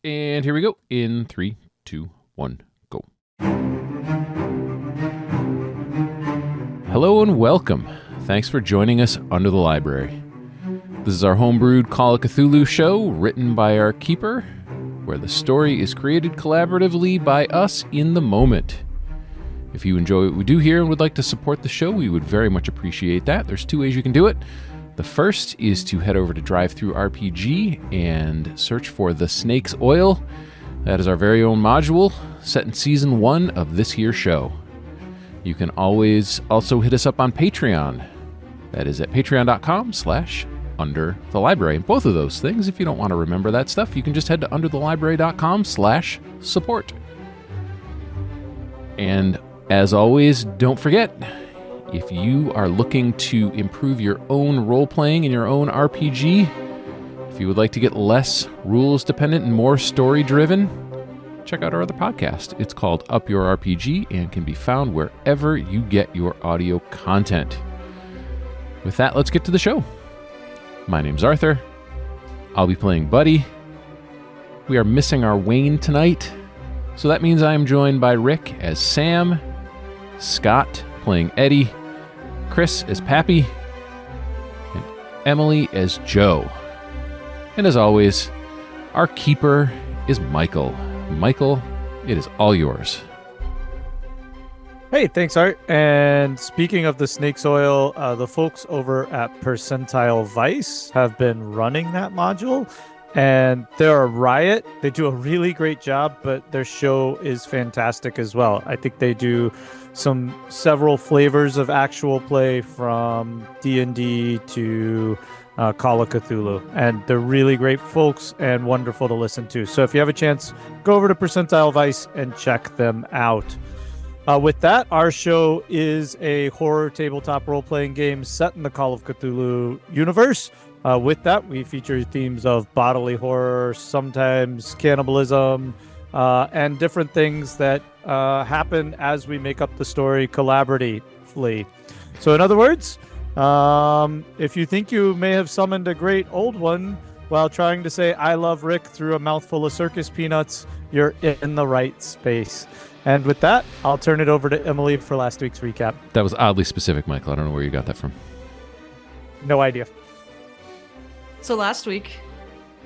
And here we go. In 3, 2, 1, go. Hello and welcome. Thanks for joining us under the library. This is our homebrewed Call of Cthulhu show, written by our keeper, where the story is created collaboratively by us in the moment. If you enjoy what we do here and would like to support the show, we would very much appreciate that. There's 2 ways you can do it. The first is to head over to DriveThruRPG and search for The Snake's Oil. That is our very own module set in Season 1 of this here show. You can always also hit us up on Patreon. That is at patreon.com/underthelibrary. And both of those things, if you don't want to remember that stuff, you can just head to underthelibrary.com/support. And as always, don't forget, if you are looking to improve your own role-playing in your own RPG, if you would like to get less rules-dependent and more story-driven, check out our other podcast. It's called Up Your RPG and can be found wherever you get your audio content. With that, let's get to the show. My name's Arthur. I'll be playing Buddy. We are missing our Wayne tonight, so that means I am joined by Rick as Sam, Scott playing Eddy, Chris as Pappy, and Emily as Joe. And as always, our keeper is Michael. Michael, it is all yours. Hey, thanks, Art. And speaking of the Snake's Oil, the folks over at Percentile Vice have been running that module, and they're a riot. They do a really great job, but their show is fantastic as well. I think they do several flavors of actual play, from D&D to Call of Cthulhu, and they're really great folks and wonderful to listen to. So if you have a chance, go over to Percentile Vice and check them out. With that, our show is a horror tabletop role-playing game set in the Call of Cthulhu universe. With that, we feature themes of bodily horror, sometimes cannibalism, and different things that happen as we make up the story collaboratively. So in other words, if you think you may have summoned a great old one while trying to say "I love Rick" through a mouthful of circus peanuts, you're in the right space. And with that, I'll turn it over to Emily for last week's recap. That was oddly specific, Michael. I don't know where you got that from. No idea. So last week,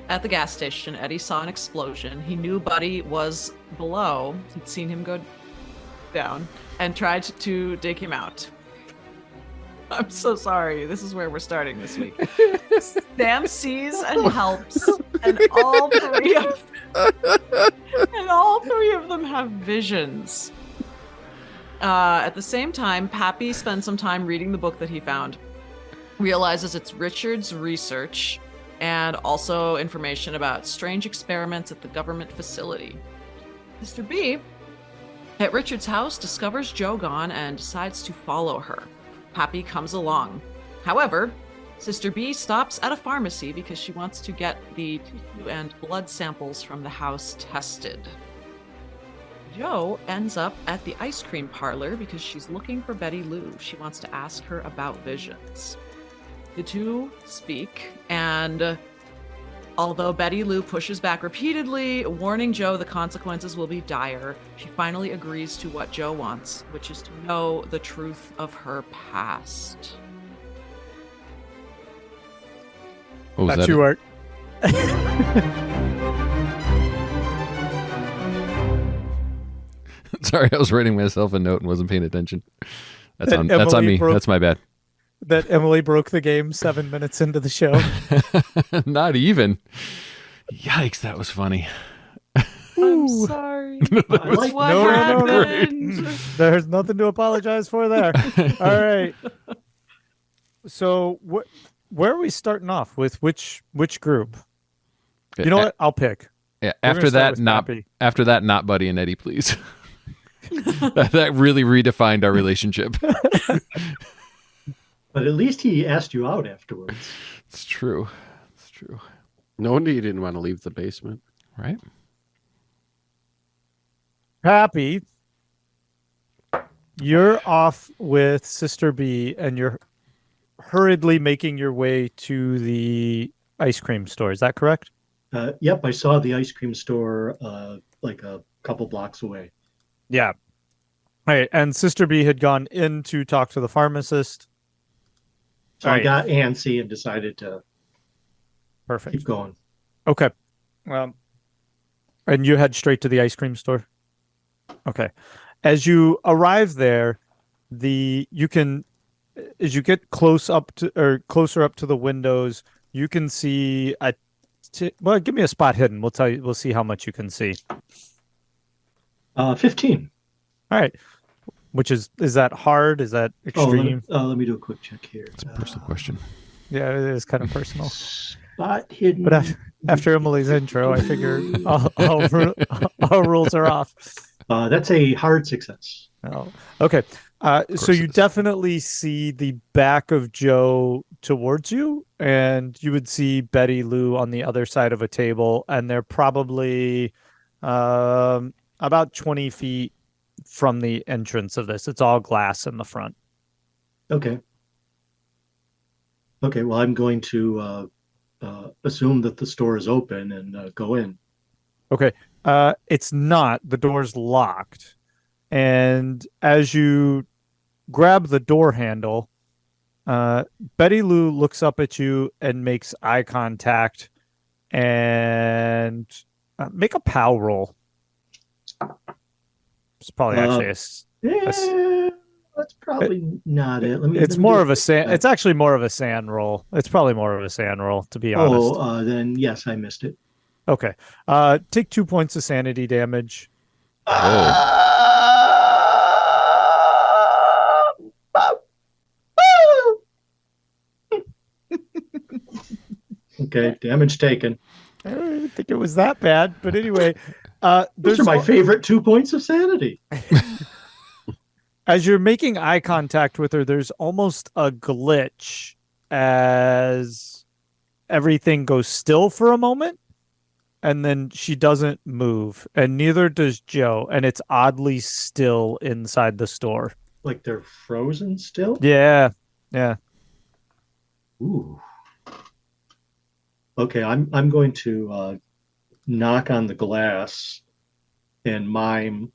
at the gas station, Eddy saw an explosion. He knew Buddy was below. He'd seen him go down and tried to dig him out. I'm so sorry. This is where we're starting this week. Sam sees and helps, and all three of them have visions. At the same time, Pappy spends some time reading the book that he found. Realizes it's Richard's research and also information about strange experiments at the government facility. Mr. B, at Richard's house, discovers Jo gone and decides to follow her. Pappy comes along. However, Sister B stops at a pharmacy because she wants to get the tissue and blood samples from the house tested. Jo ends up at the ice cream parlor because she's looking for Betty Lou. She wants to ask her about visions. The two speak, and although Betty Lou pushes back repeatedly, warning Jo the consequences will be dire, she finally agrees to what Jo wants, which is to know the truth of her past. What was That's that? you, Art. Sorry, I was writing myself a note and wasn't paying attention. That's on me. That's my bad. That Emily broke the game 7 minutes into the show. Not even. Yikes, that was funny. I'm sorry. What happened? There's nothing to apologize for there. All right. So where are we starting off with? Which group? You know what? I'll pick. Yeah. After that, not Buddy and Eddy, please. that really redefined our relationship. But at least he asked you out afterwards. It's true. It's true. No wonder you didn't want to leave the basement. Right? Pappy, you're off with Sister B, and you're hurriedly making your way to the ice cream store. Is that correct? Yep, I saw the ice cream store like a couple blocks away. Yeah. All right, and Sister B had gone in to talk to the pharmacist. So All I right. got antsy and decided to Perfect. keep going. Okay. And you head straight to the ice cream store? Okay. As you arrive there, as you get closer up to the windows, you can see well, give me a spot hidden. We'll see how much you can see. 15. All right. Is that hard? Is that extreme? Let me do a quick check here. It's a personal question. Yeah, it is kind of personal. Spot hidden. But after Emily's intro, I figure all rules are off. That's a hard success. Oh, okay. So you definitely see the back of Joe towards you, and you would see Betty Lou on the other side of a table, and they're probably about 20 feet from the entrance of this. It's all glass in the front. Okay. Okay, well, I'm going to assume that the store is open and go in. Okay. It's not. The door's locked. And as you grab the door handle, Betty Lou looks up at you and makes eye contact and make a POW roll. It's probably actually that's probably not it. It's more of a sand. It's actually more of a sand roll. It's probably more of a sand roll, to be honest. Then yes, I missed it. Okay. Take 2 points of sanity damage. Okay, damage taken. I don't think it was that bad, but anyway, those are my favorite 2 points of sanity. As you're making eye contact with her, there's almost a glitch as everything goes still for a moment, and then she doesn't move, and neither does Joe, and it's oddly still inside the store. Like they're frozen still? Yeah. Ooh. Okay, I'm going to knock on the glass and mime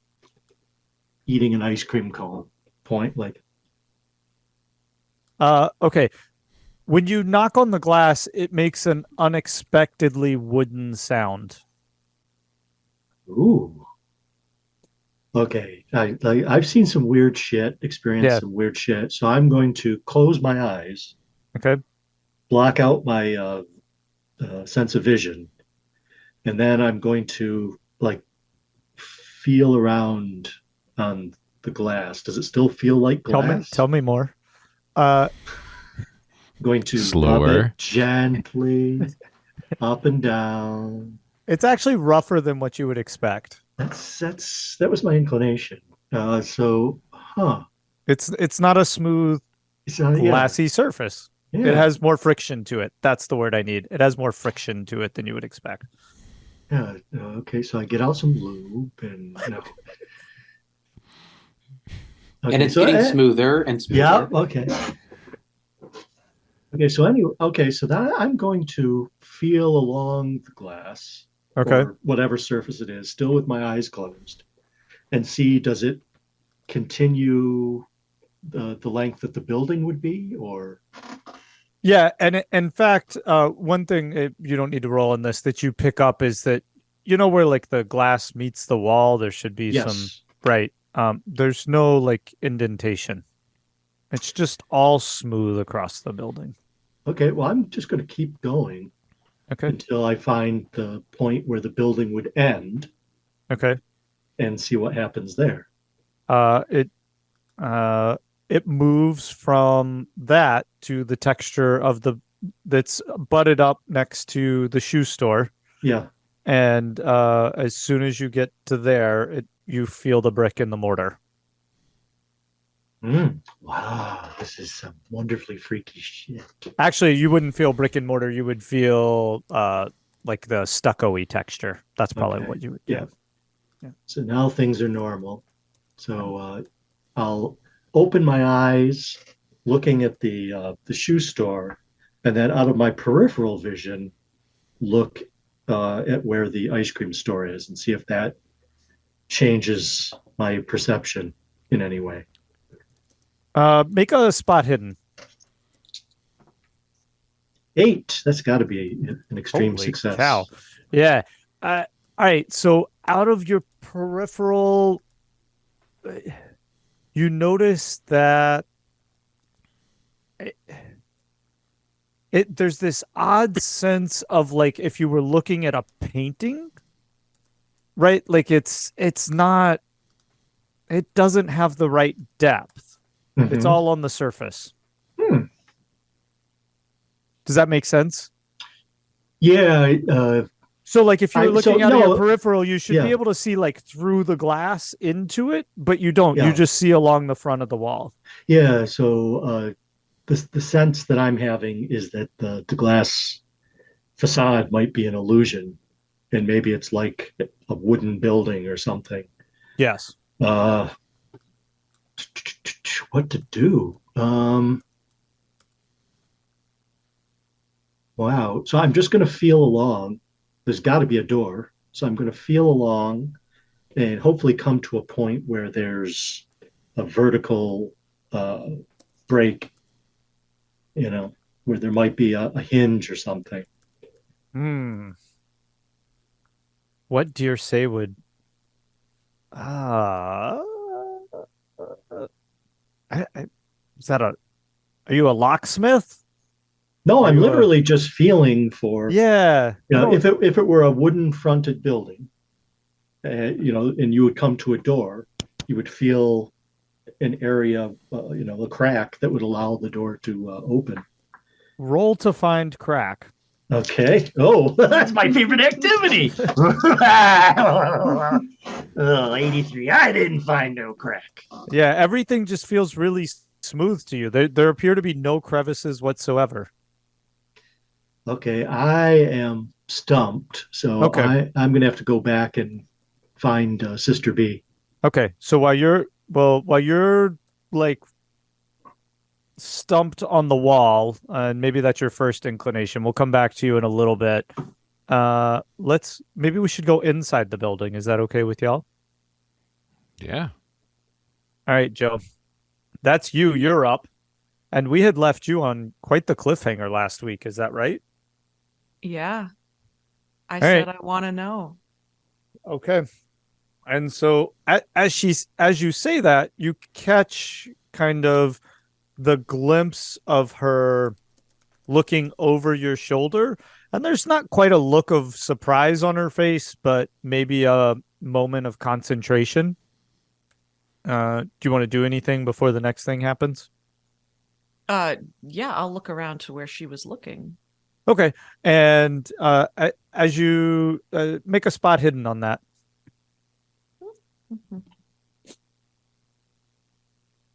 eating an ice cream cone. Okay. When you knock on the glass, it makes an unexpectedly wooden sound. Ooh. Okay. I've seen some weird shit, experienced some weird shit. So I'm going to close my eyes. Okay. Block out my sense of vision. And then I'm going to feel around on the glass. Does it still feel like glass? Tell me more. Going to slower, rub it gently up and down. It's actually rougher than what you would expect. That was my inclination. It's not a smooth, glassy surface. Yeah. It has more friction to it. That's the word I need. It has more friction to it than you would expect. Yeah. Okay. So I get out some lube and. Okay, and it's getting smoother and smoother. Yeah. Okay. Okay. So that I'm going to feel along the glass. Okay. Or whatever surface it is, still with my eyes closed, and see, does it continue the length that the building would be, or? Yeah, and in fact, one thing you don't need to roll on this that you pick up is that where the glass meets the wall, there should be some right. There's no indentation. It's just all smooth across the building. Okay, well, I'm just going to keep going. Okay. Until I find the point where the building would end. Okay. And see what happens there. It moves from that to the texture of that's butted up next to the shoe store. Yeah. And as soon as you get to there, you feel the brick in the mortar. Wow, this is some wonderfully freaky shit. Actually, you wouldn't feel brick and mortar. You would feel the stucco-y texture. That's probably what you would get. Yeah. So now things are normal. So I'll open my eyes, looking at the shoe store, and then out of my peripheral vision, look at where the ice cream store is and see if that changes my perception in any way. Make a spot hidden. 8. That's got to be an extreme Holy success. cow. Yeah. All right. So out of your peripheral, you notice that there's this odd sense of like if you were looking at a painting, right? Like it's not, it doesn't have the right depth. Mhm. It's all on the surface. Hmm. Does that make sense? Yeah. So like if you were looking out of your no, peripheral, you should be yeah. able to see like through the glass into it, but you don't. Yeah. You just see along the front of the wall. Yeah. So the sense that I'm having is that the glass facade might be an illusion, and maybe it's like a wooden building or something. Yes. What to do? Wow. So I'm just going to feel along. There's got to be a door. So I'm going to feel along and hopefully come to a point where there's a vertical break, where there might be a hinge or something. What dear say would is that are you a locksmith? No, I'm you literally just feeling for, Yeah. if it were a wooden fronted building, and you would come to a door, you would feel an area, a crack that would allow the door to open. Roll to find crack. Okay. Oh, that's my favorite activity. 83. I didn't find no crack. Yeah, everything just feels really smooth to you. There appear to be no crevices whatsoever. Okay, I am stumped. So Okay. I'm going to have to go back and find Sister B. Okay, so while you're like stumped on the wall, and maybe that's your first inclination. We'll come back to you in a little bit. Maybe we should go inside the building. Is that okay with y'all? Yeah. All right, Joe. That's you. You're up. And we had left you on quite the cliffhanger last week. Is that right? Yeah. I All said right. I want to know. Okay. And so as you say that, you catch kind of the glimpse of her looking over your shoulder, and there's not quite a look of surprise on her face, but maybe a moment of concentration. Do you want to do anything before the next thing happens? Yeah, I'll look around to where she was looking. Okay. And as you make a spot hidden on that.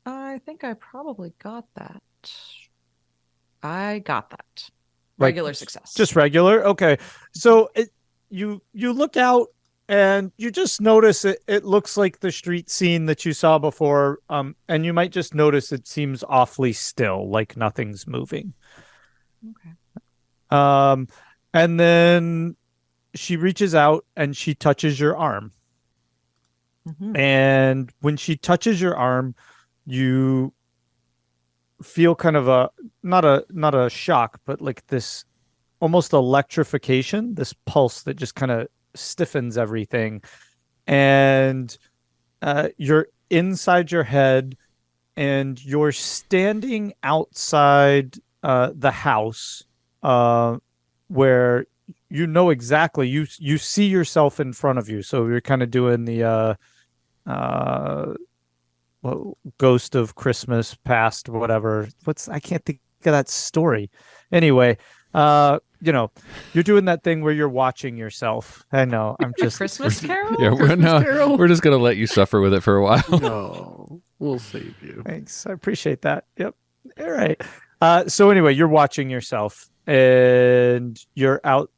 I think I probably got that. I got that. Like, Regular success. Just regular. Okay. So you look out and you just notice it looks like the street scene that you saw before. And you might just notice it seems awfully still, like nothing's moving. Okay. And then she reaches out and she touches your arm. Mhm. And when she touches your arm, you feel kind of not a shock, but like this almost electrification, this pulse that just kind of stiffens everything. And you're inside your head and you're standing outside the house where you know exactly you see yourself in front of you. So you're kind of doing the Ghost of Christmas Past, whatever. I can't think of that story. Anyway, you're doing that thing where you're watching yourself. I know. I'm just Christmas Carol? Yeah, we're just going to let you suffer with it for a while. No, we'll save you. Thanks. I appreciate that. Yep. All right. So anyway, you're watching yourself and you're out.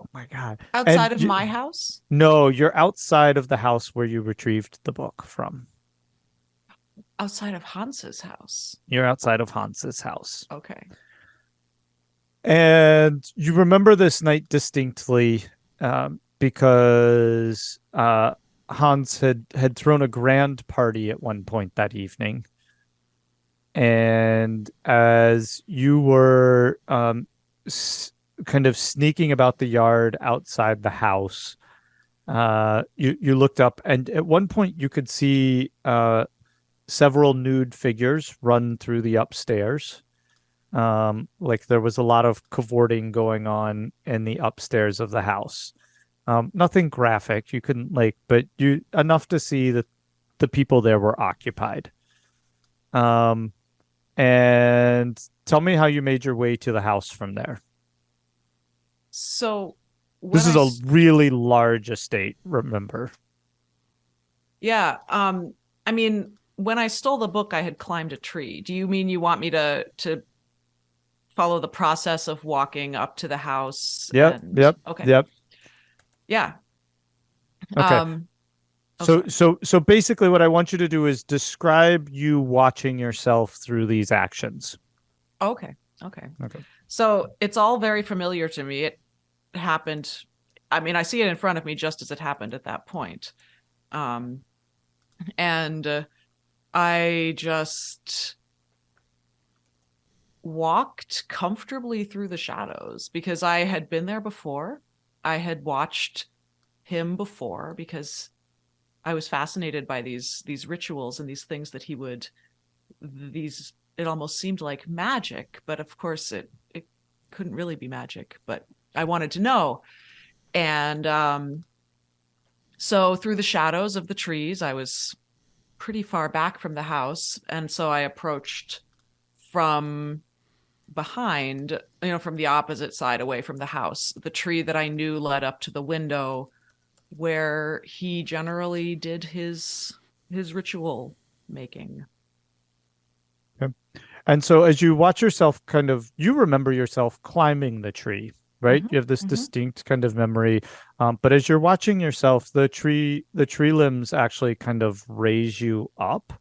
Oh my God. Outside And of my house? No, you're outside of the house where you retrieved the book from. Outside of Hans's house. You're outside of Hans's house. Okay. And you remember this night distinctly because Hans had thrown a grand party at one point that evening. And as you were kind of sneaking about the yard outside the house, you looked up, and at one point you could see several nude figures run through the upstairs. Like there was a lot of cavorting going on in the upstairs of the house. Nothing graphic. You couldn't but you enough to see that the people there were occupied. And tell me how you made your way to the house from there. So This is a really large estate, remember? Yeah. I mean, when I stole the book, I had climbed a tree. Do you mean you want me to follow the process of walking up to the house? Yep. Okay. Yep. Yeah. Okay. So basically what I want you to do is describe you watching yourself through these actions. Okay. So it's all very familiar to me. It happened. I mean, I see it in front of me just as it happened at that point. And I just walked comfortably through the shadows because I had been there before. I had watched him before because I was fascinated by these rituals and these things that he would, it almost seemed like magic, but of course it couldn't really be magic, but I wanted to know. And so through the shadows of the trees, I was pretty far back from the house. And so I approached from behind, from the opposite side away from the house. The tree that I knew led up to the window where he generally did his ritual making. Okay. And so as you watch yourself you remember yourself climbing the tree, right? You have this distinct kind of memory. But as you're watching yourself, the tree limbs actually kind of raise you up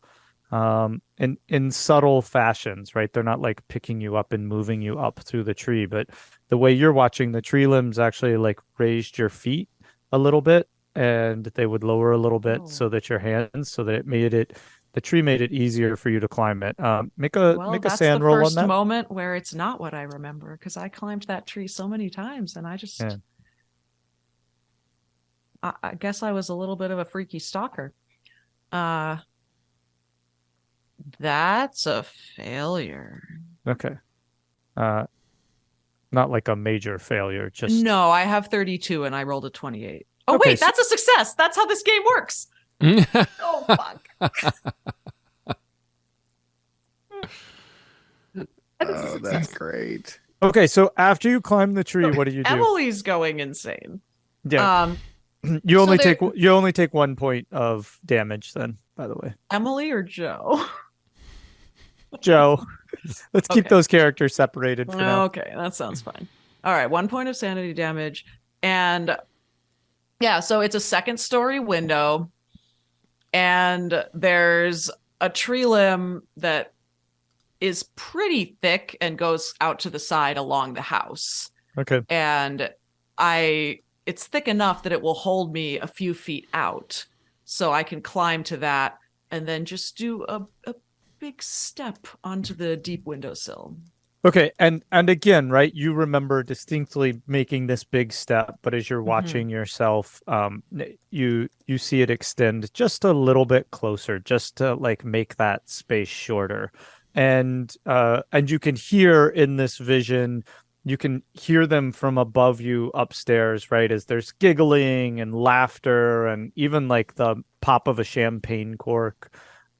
in subtle fashions, right? They're not like picking you up and moving you up through the tree, but the way you're watching, the tree limbs actually like raised your feet a little bit, and they would lower a little bit so that your hands, so that the tree made it easier for you to climb it. Make a sand roll on that. That's the first moment where it's not what I remember, because I climbed that tree so many times, and I just, I guess I was a little bit of a freaky stalker. That's a failure. Okay. Not like a major failure, just... No, I have 32 and I rolled a 28. Oh, okay, wait, that's a success. That's how this game works. Oh, fuck. Oh, that's great. Okay, so after you climb the tree, what do you do? Emily's going insane. Yeah. You only take 1 point of damage then, by the way. Emily or Joe? Joe. Let's keep those characters separated for now. Okay, that sounds fine. All right, 1 point of sanity damage. And yeah, so it's a second story window. And there's a tree limb that is pretty thick and goes out to the side along the house. Okay. And it's thick enough that it will hold me a few feet out. So I can climb to that and then just do a big step onto the deep windowsill. Okay, and again, right, you remember distinctly making this big step, but as you're watching yourself, you see it extend just a little bit closer, just to like make that space shorter. And you can hear in this vision, you can hear them from above you upstairs, right, as there's giggling and laughter and even like the pop of a champagne cork.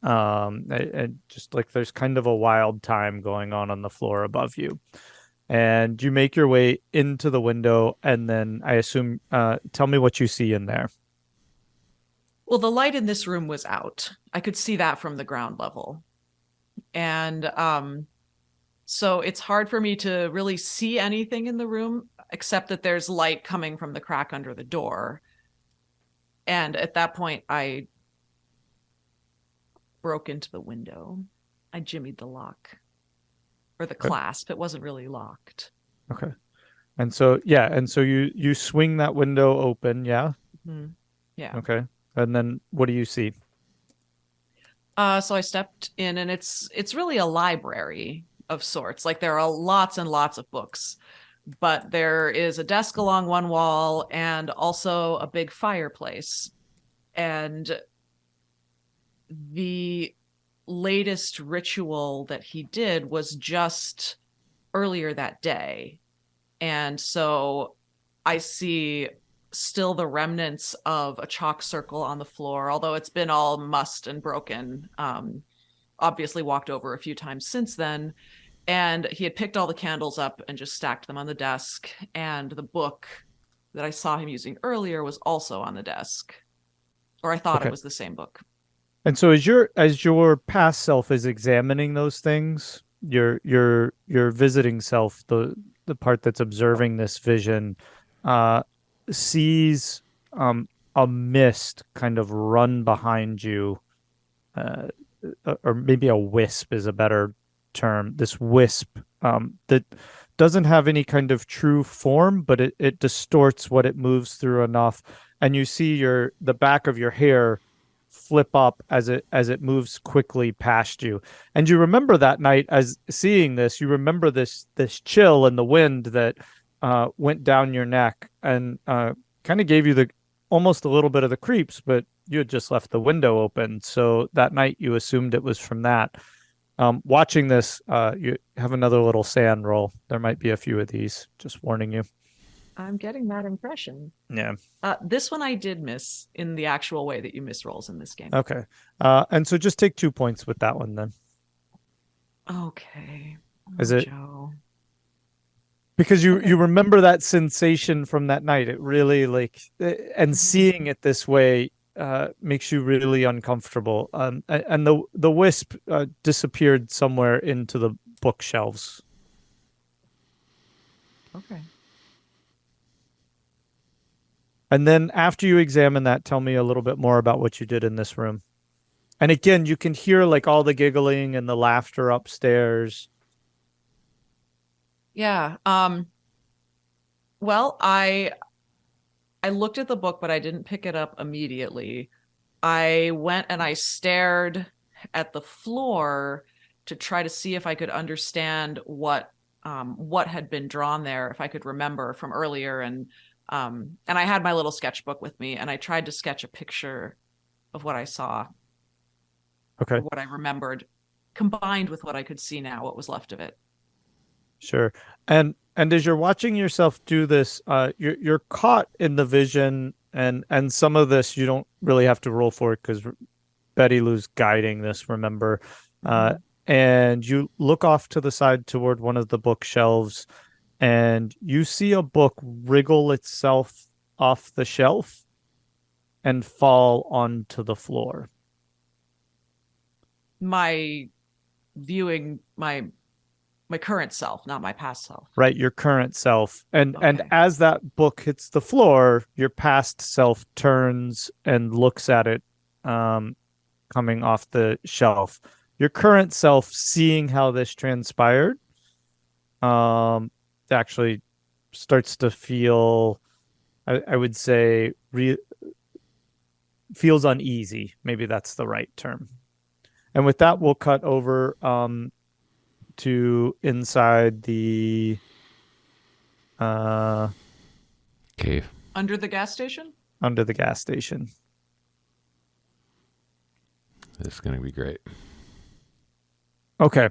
And just like there's kind of a wild time going on the floor above you. And you make your way into the window, and then I assume, tell me what you see in there. Well, the light in this room was out. I could see that from the ground level. And so it's hard for me to really see anything in the room, except that there's light coming from the crack under the door. And at that point, I broke into the window. I jimmied the lock, or the clasp. It wasn't really locked. Okay. And so you swing that window open, yeah? Mhm. Yeah. Okay. And then what do you see? So I stepped in, and it's really a library of sorts. Like there are lots and lots of books, but there is a desk along one wall and also a big fireplace. And the latest ritual that he did was just earlier that day. And so I see still the remnants of a chalk circle on the floor, although it's been all mussed and broken. Obviously walked over a few times since then. And he had picked all the candles up and just stacked them on the desk. And the book that I saw him using earlier was also on the desk. Or I thought Okay. it was the same book. And so as your past self is examining those things, your visiting self, the part that's observing this vision, sees a mist kind of run behind you, or maybe a wisp is a better term. This wisp that doesn't have any kind of true form, but it distorts what it moves through enough, and you see the back of your hair flip up as it moves quickly past you. And you remember that night as seeing this, you remember this chill and the wind that went down your neck and kind of gave you almost a little bit of the creeps, but you had just left the window open. So that night you assumed it was from that. Watching this, you have another little sand roll. There might be a few of these, just warning you. I'm getting that impression. Yeah. This one I did miss in the actual way that you miss rolls in this game. Okay. And so just take 2 points with that one then. Okay. Is it Joe? because you remember that sensation from that night? It really and seeing it this way makes you really uncomfortable. And the wisp disappeared somewhere into the bookshelves. Okay. And then after you examine that, tell me a little bit more about what you did in this room. And again, you can hear all the giggling and the laughter upstairs. Yeah. Well, I looked at the book, but I didn't pick it up immediately. I went and I stared at the floor to try to see if I could understand what had been drawn there, if I could remember from earlier. And I had my little sketchbook with me, and I tried to sketch a picture of what I saw. Okay. What I remembered, combined with what I could see now, what was left of it. Sure. And as you're watching yourself do this, you're caught in the vision, and some of this you don't really have to roll for it because Betty Lou's guiding this, remember. And you look off to the side toward one of the bookshelves, and you see a book wriggle itself off the shelf and fall onto the floor. My current self, not my past self. Right, your current self. And Okay. as that book hits the floor, your past self turns and looks at it coming off the shelf. Your current self, seeing how this transpired, actually starts to feel, I would say, feels uneasy. Maybe that's the right term. And with that, we'll cut over to inside the Cave. Under the gas station? Under the gas station. This is going to be great. Okay.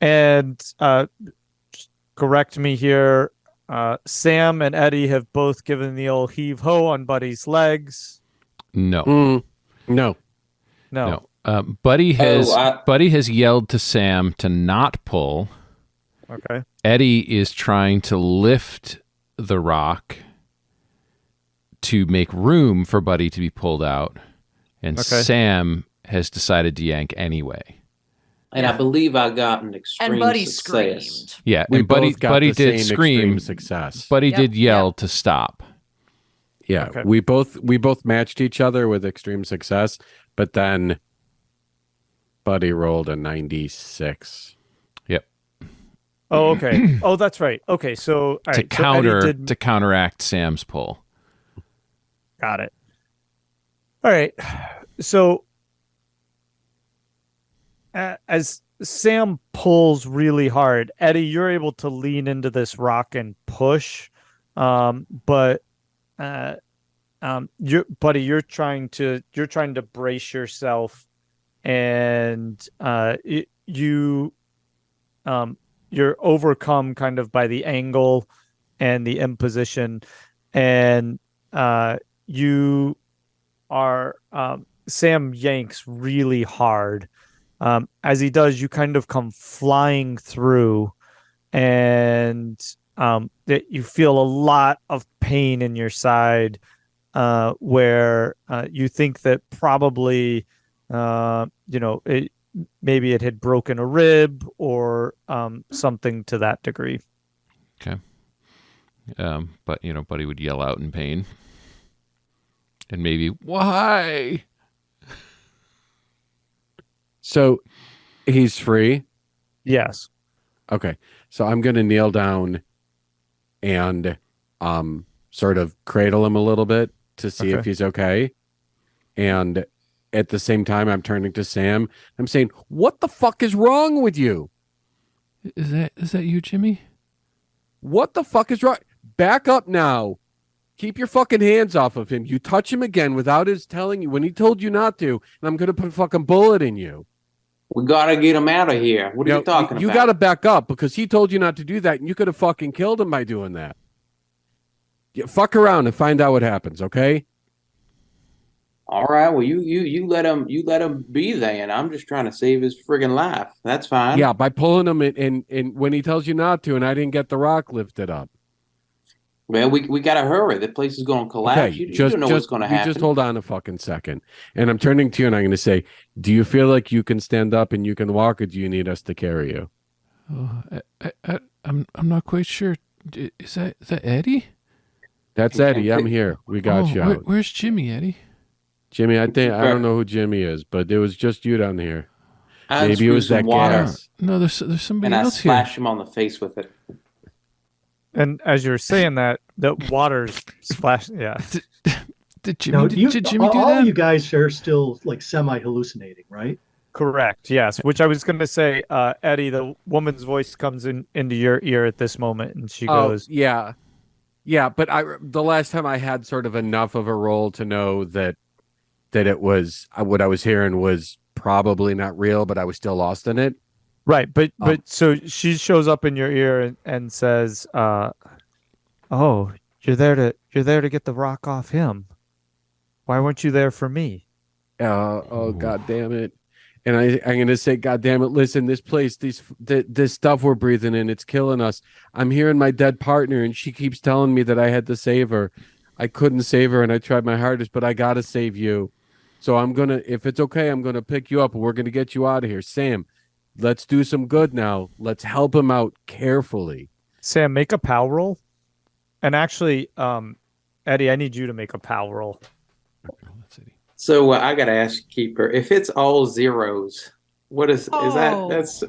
And just correct me here. Sam and Eddy have both given the old heave-ho on Buddy's legs. No. No. No. Buddy has yelled to Sam to not pull. Okay. Eddy is trying to lift the rock to make room for Buddy to be pulled out, and Okay. Sam has decided to yank anyway. And I believe I got an extreme And Buddy success. screamed. Yeah, We and Buddy both got Buddy the did same scream. extreme success. Buddy Yep, did yell yep. to stop. Yeah, Okay. we both matched each other with extreme success, but then Buddy rolled a 96. Yep. Oh, okay. Oh, that's right. Okay, so all to right. So Eddie did. counteract Sam's pull. Got it. All right. So as Sam pulls really hard, Eddie, you're able to lean into this rock and push, but you're trying to brace yourself, and you're overcome kind of by the angle and the imposition, and you are Sam yanks really hard. As he does, you kind of come flying through, and that you feel a lot of pain in your side, where you think that probably maybe it had broken a rib or something to that degree. Okay. But Buddy would yell out in pain. And maybe, why? So he's free? Yes. Okay. So I'm going to kneel down and sort of cradle him a little bit to see if he's okay. And at the same time, I'm turning to Sam. I'm saying, what the fuck is wrong with you? Is that you, Jimmy? What the fuck is wrong? Back up now. Keep your fucking hands off of him. You touch him again without his telling you when he told you not to, and I'm going to put a fucking bullet in you. We gotta get him out of here. What are you talking about? You got to back up because he told you not to do that, and you could have fucking killed him by doing that. Fuck around and find out what happens, okay? All right. Well, you let him be there, and I'm just trying to save his friggin' life. That's fine. Yeah, by pulling him in, and when he tells you not to, and I didn't get the rock lifted up. Well, we gotta hurry. The place is going to collapse. Okay, you don't know what's going to happen. Just hold on a fucking second. And I'm turning to you and I'm going to say, do you feel like you can stand up and you can walk, or do you need us to carry you? Oh, I'm not quite sure. Is that Eddie? That's Eddie. I'm here. We got you out. Where's Jimmy, Eddie? Jimmy, I don't know who Jimmy is, but it was just you down here. Maybe it was that gas. No, there's somebody else here. And I splash him on the face with it. And as you're saying that, the water's splashing. Yeah. Did Jimmy do that? All of you guys are still like semi-hallucinating, right? Correct. Yes. Which I was going to say, Eddie, the woman's voice comes into your ear at this moment, and she goes, "Yeah, yeah." But the last time I had sort of enough of a role to know that it was what I was hearing was probably not real, but I was still lost in it. Right, but so she shows up in your ear and says, "Oh, you're there to get the rock off him. Why weren't you there for me?" Oh, God damn it! And I'm gonna say, God damn it! Listen, this place, this stuff we're breathing in, it's killing us. I'm hearing my dead partner, and she keeps telling me that I had to save her. I couldn't save her, and I tried my hardest, but I gotta save you. So I'm gonna, if it's okay, I'm gonna pick you up, and we're gonna get you out of here, Sam. Let's do some good now. Let's help him out carefully. Sam, make a POW roll. And actually, Eddie, I need you to make a POW roll. So I got to ask Keeper, if it's all zeros, what is that?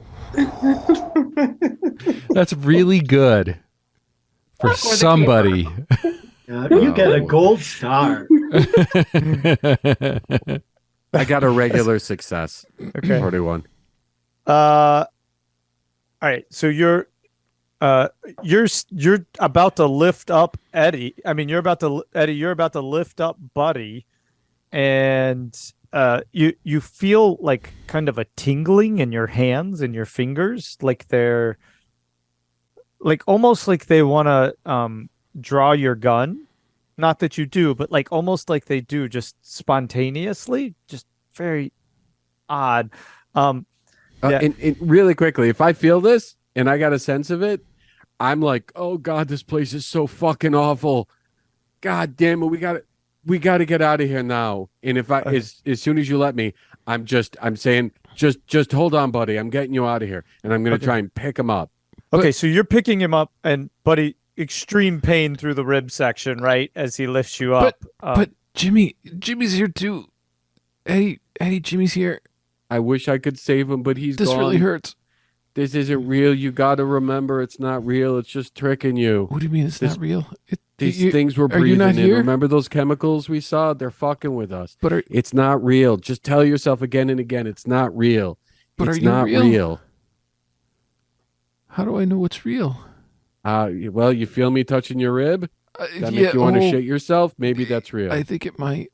That's really good for somebody. You get a gold star. I got a regular success. Okay. 41. All right, so you're about to lift up Eddie. I mean, you're about to lift up Buddy, and you feel like kind of a tingling in your hands and your fingers, like they're like almost like they want to draw your gun. Not that you do, but like almost like they do, just spontaneously, just very odd. Yeah. And really quickly, if I feel this and I got a sense of it, I'm like, oh God, this place is so fucking awful. God damn it, we got to get out of here now. And if as soon as you let me, I'm saying, just hold on, buddy. I'm getting you out of here, and I'm gonna try and pick him up. Okay, so you're picking him up, and Buddy, extreme pain through the rib section, right, as he lifts you up. But Jimmy's here too. Eddie, Jimmy's here. I wish I could save him, but he's This gone. really hurts. This isn't real. You got to remember, it's not real. It's just tricking you. What do you mean it's not real? These things we're are you breathing not in. here? Remember those chemicals we saw? They're fucking with us. But it's not real. Just tell yourself again and again, it's not real. But it's are you not real. How do I know what's real? Well, you feel me touching your rib? That make you want to shit yourself? Maybe that's real. I think it might.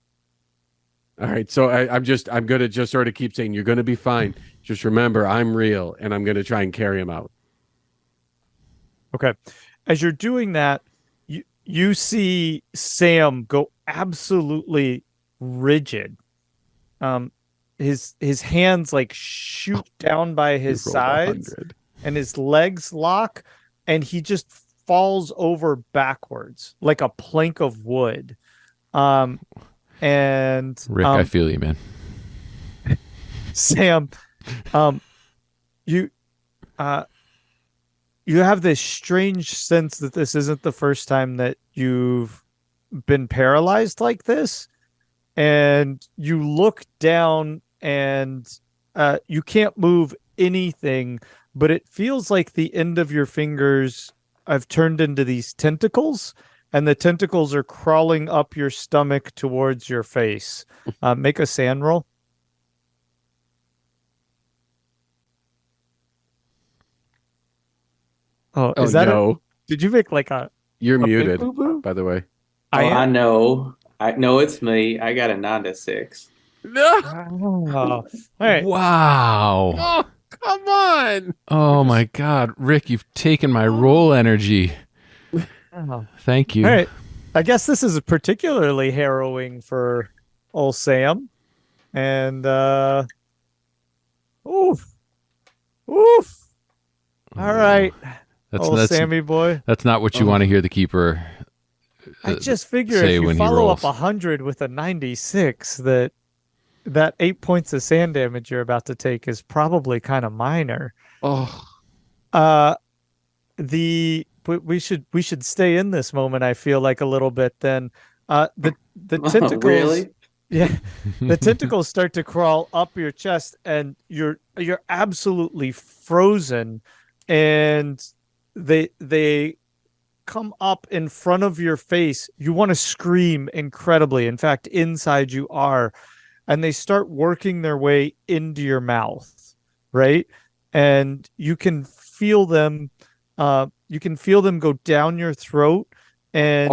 All right, so I'm gonna just sort of keep saying you're gonna be fine. Just remember, I'm real, and I'm gonna try and carry him out. Okay. As you're doing that, you see Sam go absolutely rigid. His hands like shoot down by his sides, and his legs lock, and he just falls over backwards like a plank of wood. And Rick, I feel you, man. Sam, you have this strange sense that this isn't the first time that you've been paralyzed like this, and you look down and you can't move anything, but it feels like the end of your fingers have turned into these tentacles, and the tentacles are crawling up your stomach towards your face. Make a sand roll. Oh, is that no? Did you make like a? You're a muted, big boo-boo? by the way. I know. I know it's me. I got a 9 to 6. No. Oh, all right. Wow. Oh, come on. Oh my God, Rick, you've taken my roll energy. Oh. Thank you. All right. I guess this is particularly harrowing for old Sam. And oof. All right. That's Sammy boy. That's not what you want to hear the keeper. I just figure say if you when he follow up rolls. 100 with a 96, that 8 points of sand damage you're about to take is probably kind of minor. Oh, We should stay in this moment, I feel like, a little bit then. The tentacles Really? Yeah. The tentacles start to crawl up your chest, and you're absolutely frozen, and they come up in front of your face. You want to scream incredibly. In fact, inside you are, and they start working their way into your mouth, right? And you can feel them go down your throat, and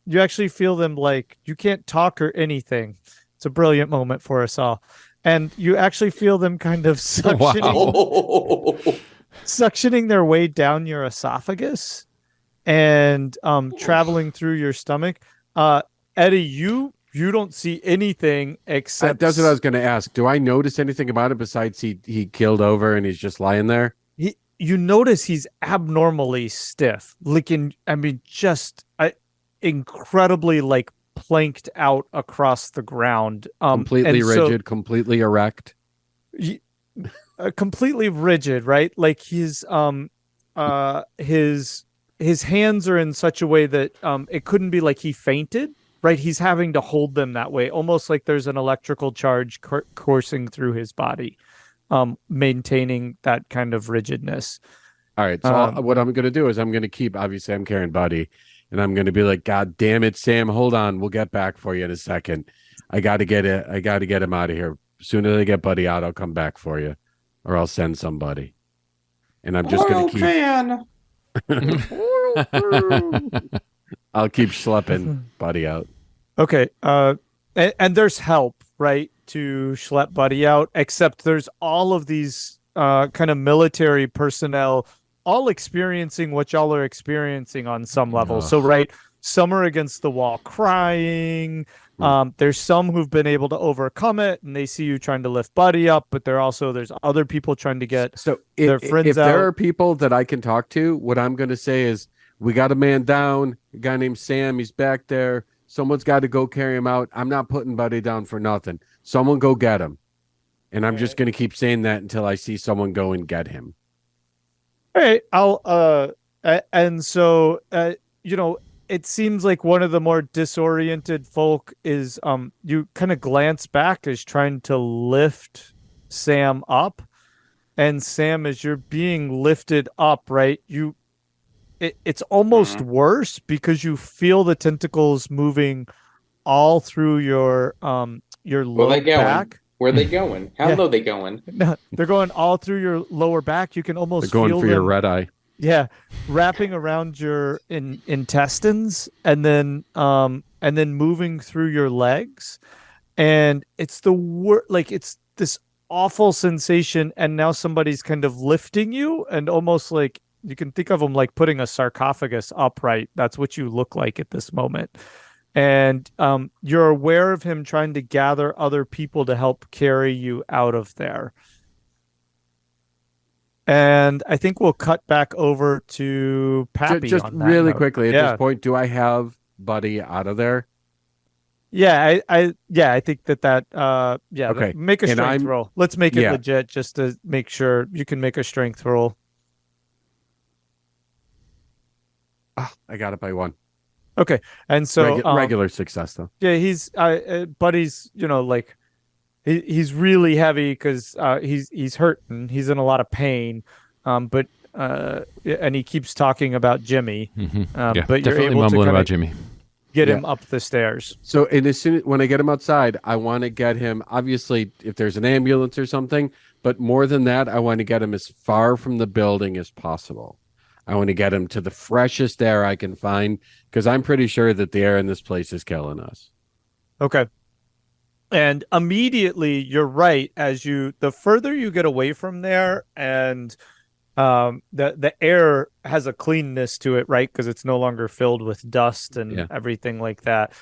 you actually feel them, like you can't talk or anything. It's a brilliant moment for us all. And you actually feel them kind of suctioning their way down your esophagus and traveling through your stomach. Eddy, you don't see anything except that's what I was going to ask. Do I notice anything about it besides he killed over and he's just lying there? You notice he's abnormally stiff, just incredibly like planked out across the ground, Completely rigid, completely erect. Completely rigid, right? Like his hands are in such a way that it couldn't be like he fainted, right? He's having to hold them that way, almost like there's an electrical charge coursing through his body, maintaining that kind of rigidness. All right. So what I'm going to do is I'm going to keep, obviously I'm carrying Buddy, and I'm going to be like, God damn it, Sam, hold on. We'll get back for you in a second. I got to get him out of here. As soon as I get Buddy out, I'll come back for you, or I'll send somebody. And I'm just going to keep. I'll keep schlepping Buddy out. Okay. And there's help, right, to schlep Buddy out, except there's all of these kind of military personnel all experiencing what y'all are experiencing on some level. So, right, some are against the wall crying. There's some who've been able to overcome it, and they see you trying to lift Buddy up, but there's other people trying to get their friends if out. There are people that I can talk to, what I'm going to say is, we got a man down, a guy named Sam. He's back there. Someone's got to go carry him out. I'm not putting Buddy down for nothing. Someone go get him. And I'm just going to keep saying that until I see someone go and get him. All right. It seems like one of the more disoriented folk is you kind of glance back as trying to lift Sam up, And Sam, as you're being lifted up, right, it's almost worse because you feel the tentacles moving all through your low back. Where are they going? How Yeah. low they going? No, they're going all through your lower back. You can almost They're going feel for your them, red eye. yeah, wrapping around your intestines and then moving through your legs. And it's it's this awful sensation, and now somebody's kind of lifting you, and almost like you can think of them like putting a sarcophagus upright. That's what you look like at this moment. And you're aware of him trying to gather other people to help carry you out of there. And I think we'll cut back over to Pappy. Just on that really note. quickly at Yeah. this point, do I have Buddy out of there? Yeah, I think that Okay. make a And strength I'm- roll. Let's make it Yeah. legit just to make sure you can make a strength roll. I got it by 1. Okay. And so Regular success though. yeah, he's Buddy's, like he's really heavy because he's hurting. He's in a lot of pain. But and he keeps talking about Jimmy. Yeah, But you're definitely able to mumbling kinda about Jimmy. get him up the stairs. So, and as soon when I get him outside, I want to get him. Obviously, if there's an ambulance or something, but more than that, I want to get him as far from the building as possible. I want to get him to the freshest air I can find because I'm pretty sure that the air in this place is killing us. Okay. And immediately you're right. The further you get away from there, and the air has a cleanness to it, right? Because it's no longer filled with dust and everything like that.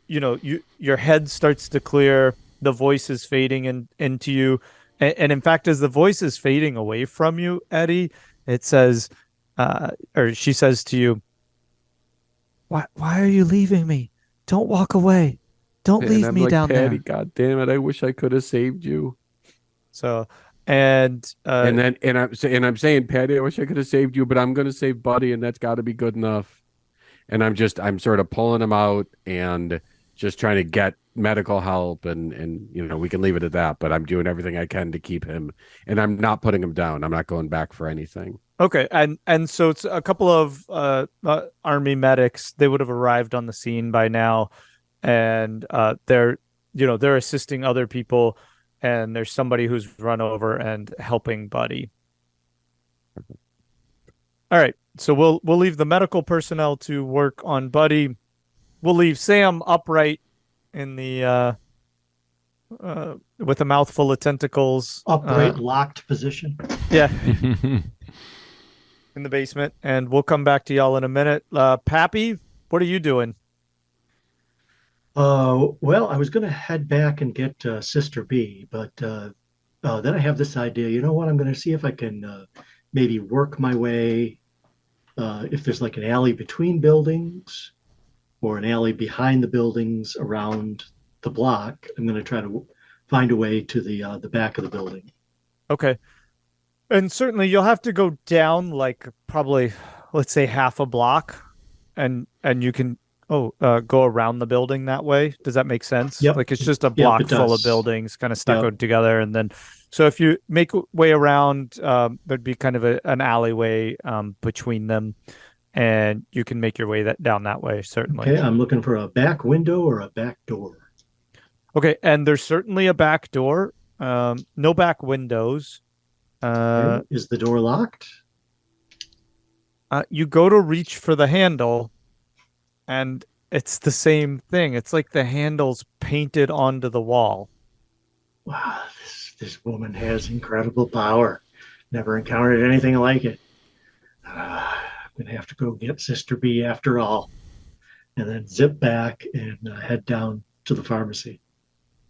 Your head starts to clear. The voice is fading into you, and in fact, as the voice is fading away from you, Eddy, it says, or she says to you, "Why are you leaving me? Don't walk away. Don't leave me down Patty, there." God damn it! I wish I could have saved you. So, and I'm saying, Patty, I wish I could have saved you, but I'm going to save Buddy, and that's got to be good enough. And I'm sort of pulling him out and just trying to get medical help, and we can leave it at that. But I'm doing everything I can to keep him, and I'm not putting him down. I'm not going back for anything. Okay, and so it's a couple of army medics. They would have arrived on the scene by now, and they're assisting other people, and there's somebody who's run over and helping Buddy. All right, so we'll leave the medical personnel to work on Buddy. We'll leave Sam upright in the with a mouthful of tentacles, Upright, locked position. yeah. In the basement, and we'll come back to y'all in a minute. Pappy, what are you doing? Well, I was going to head back and get Sister B, but then I have this idea. You know what? I'm going to see if I can maybe work my way. If there's like an alley between buildings or an alley behind the buildings around the block, I'm going to try to find a way to the back of the building. Okay. And certainly you'll have to go down like probably, let's say, half a block, and you can go around the building that way. Does that make sense? Yep. Like it's just a block it full of does. buildings kind of stuck together, and then so if you make way around, there'd be kind of an alleyway between them, and you can make your way down that way. Certainly. Okay, I'm looking for a back window or a back door. Okay, and there's certainly a back door. No back windows. Okay, is the door locked? You go to reach for the handle, and it's the same thing. It's like the handle's painted onto the wall. Wow, this woman has incredible power. Never encountered anything like it. I'm gonna have to go get Sister B after all, and then zip back and head down to the pharmacy.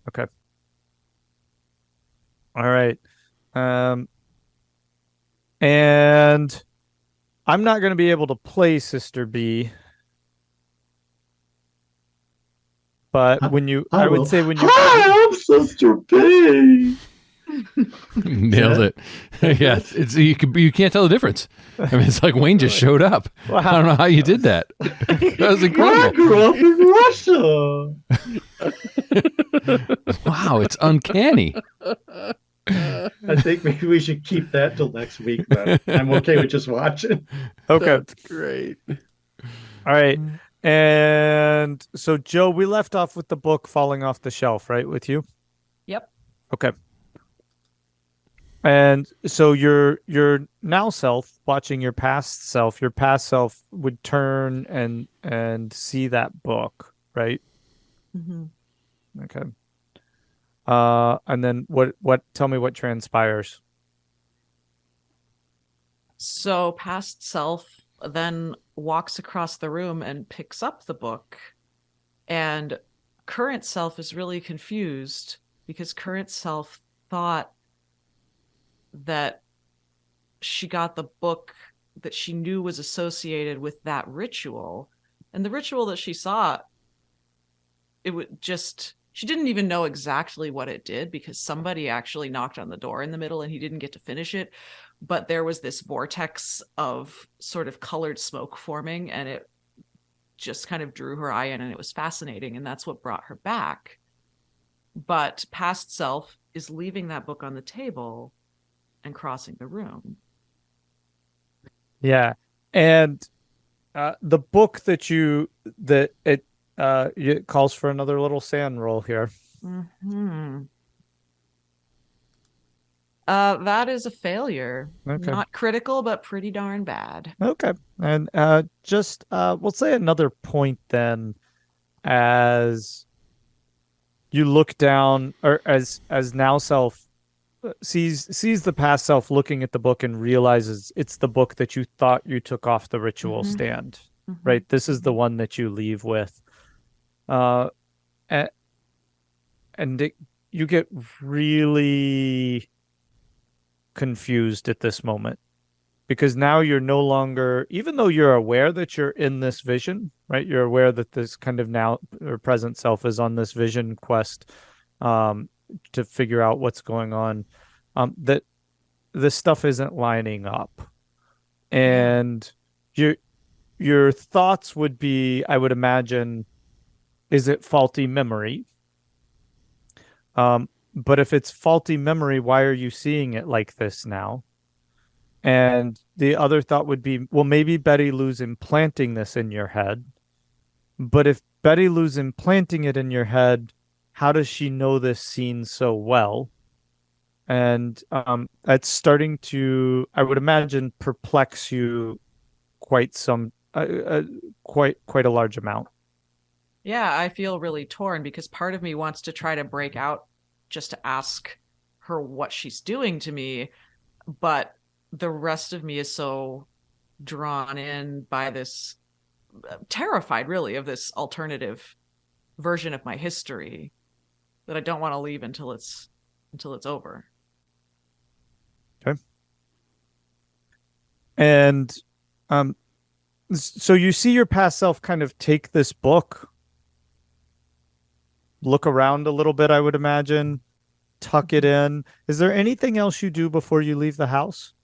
Okay. All right. And I'm not going to be able to play Sister B. But I would say when you Hi, I'm Sister B. Nailed it. Yeah, you can't tell the difference. I mean, it's like Wayne just showed up. Wow. I don't know how you did that. That was I incredible. grew up in Russia. Wow, it's uncanny. I think maybe we should keep that till next week then. I'm okay with just watching. Okay. That's great. All right. And so, Joe, we left off with the book falling off the shelf, right? With you? Yep. Okay. And so your now self watching your past self would turn and see that book, right? Mm-hmm. Okay. And then tell me what transpires. So past self then walks across the room and picks up the book. And current self is really confused because current self thought that she got the book that she knew was associated with that ritual. And the ritual that she saw, it would just, she didn't even know exactly what it did because somebody actually knocked on the door in the middle and he didn't get to finish it. But there was this vortex of sort of colored smoke forming, and it just kind of drew her eye in, and it was fascinating. And that's what brought her back. But past self is leaving that book on the table and crossing the room. Yeah. And the book it calls for another little sand roll here. Mm-hmm. That is a failure. Okay. Not critical, but pretty darn bad. Okay. And just we'll say another point then, as you look down, or as now self sees the past self looking at the book and realizes it's the book that you thought you took off the ritual Mhm. stand, Mhm. right? This is the one that you leave with. And you get really confused at this moment, because now you're no longer, even though you're aware that you're in this vision, right? You're aware that this kind of now or present self is on this vision quest to figure out what's going on, that this stuff isn't lining up. And your thoughts would be, I would imagine, is it faulty memory? But if it's faulty memory, why are you seeing it like this now? And the other thought would be, well, maybe Betty Lou's implanting this in your head. But if Betty Lou's implanting it in your head, how does she know this scene so well? And that's starting to, I would imagine, perplex you quite quite a large amount. Yeah, I feel really torn because part of me wants to try to break out just to ask her what she's doing to me, but the rest of me is so drawn in by this, terrified really of this alternative version of my history, that I don't want to leave until it's over. Okay. And so you see your past self kind of take this book, look around a little bit, I would imagine, tuck it in. Is there anything else you do before you leave the house?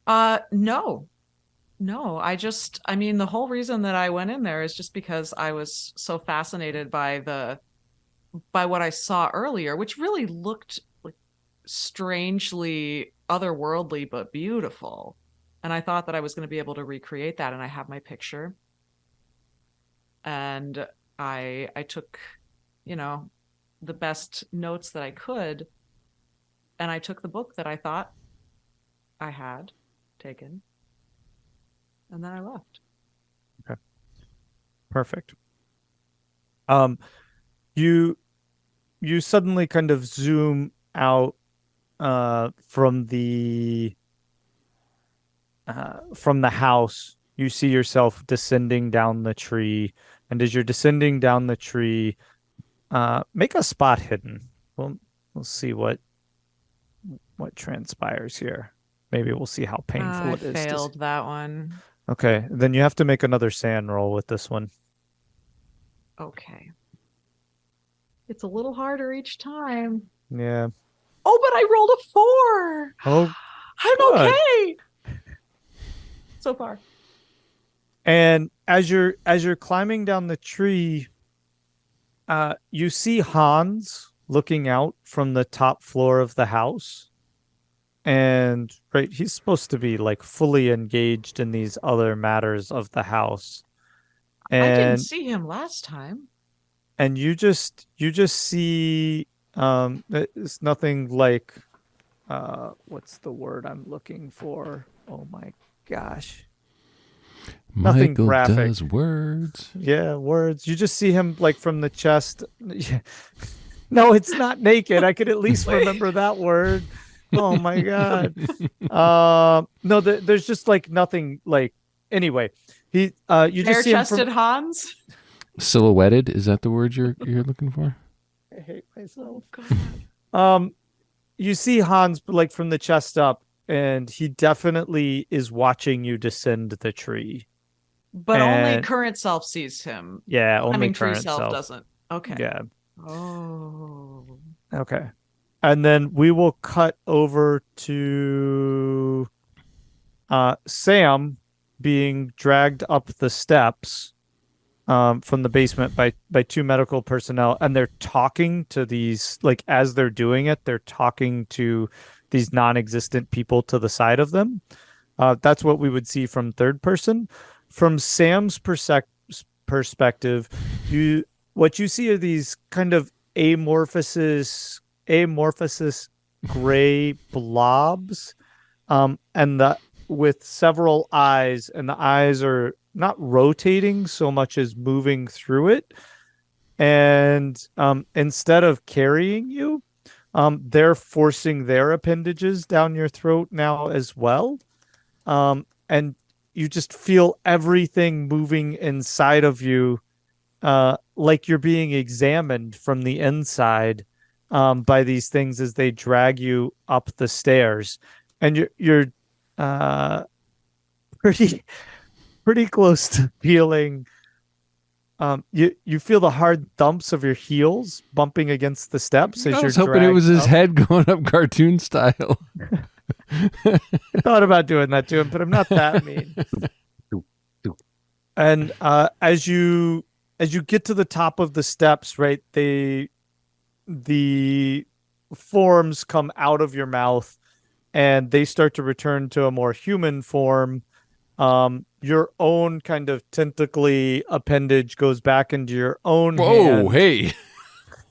No. I mean, the whole reason that I went in there is just because I was so fascinated by what I saw earlier, which really looked like strangely otherworldly but beautiful. And I thought that I was going to be able to recreate that, and I have my picture. And I took, the best notes that I could, and I took the book that I thought I had taken, and then I left. Okay. Perfect. You suddenly kind of zoom out from the house. You see yourself descending down the tree, and as you're descending down the tree, make a spot hidden. We'll see what transpires here. Maybe we'll see how painful it is. I failed that one. Okay, then you have to make another sand roll with this one. Okay. It's a little harder each time. Yeah. Oh, but I rolled a 4. Oh, I'm good. okay. So far. And as you're climbing down the tree, you see Hans looking out from the top floor of the house. And right, he's supposed to be like fully engaged in these other matters of the house. I didn't And see him last time. and you just see it's nothing like what's the word I'm looking for? Oh my gosh. Nothing Michael graphic. does words. Yeah, words. You just see him like from the chest. No, it's not naked. I could at least remember that word. Oh my god. No, there's just like nothing like. Anyway, you just see him Bare-chested Hans. Silhouetted, is that the word you're looking for? I hate myself. God. You see Hans like from the chest up, and he definitely is watching you descend the tree. But only And- current self sees him. Yeah, only Climbing tree current self doesn't. Okay. Yeah. Oh. Okay. And then we will cut over to Sam being dragged up the steps from the basement by two medical personnel, and they're talking to these, like, as they're doing it, they're talking to these non-existent people to the side of them. That's what we would see from third person. From Sam's perspective, what you see are these kind of amorphous gray blobs, and with several eyes, and the eyes are not rotating so much as moving through it. And instead of carrying you, they're forcing their appendages down your throat now as well. And you just feel everything moving inside of you, like you're being examined from the inside by these things as they drag you up the stairs. And you're pretty close to feeling you feel the hard thumps of your heels bumping against the steps as I you're was hoping it dragged was his up. head going up cartoon style. I thought about doing that to him, but I'm not that mean. And as you get to the top of the steps, right, the forms come out of your mouth and they start to return to a more human form. Your own kind of tentacly appendage goes back into your own Whoa, hand. hey.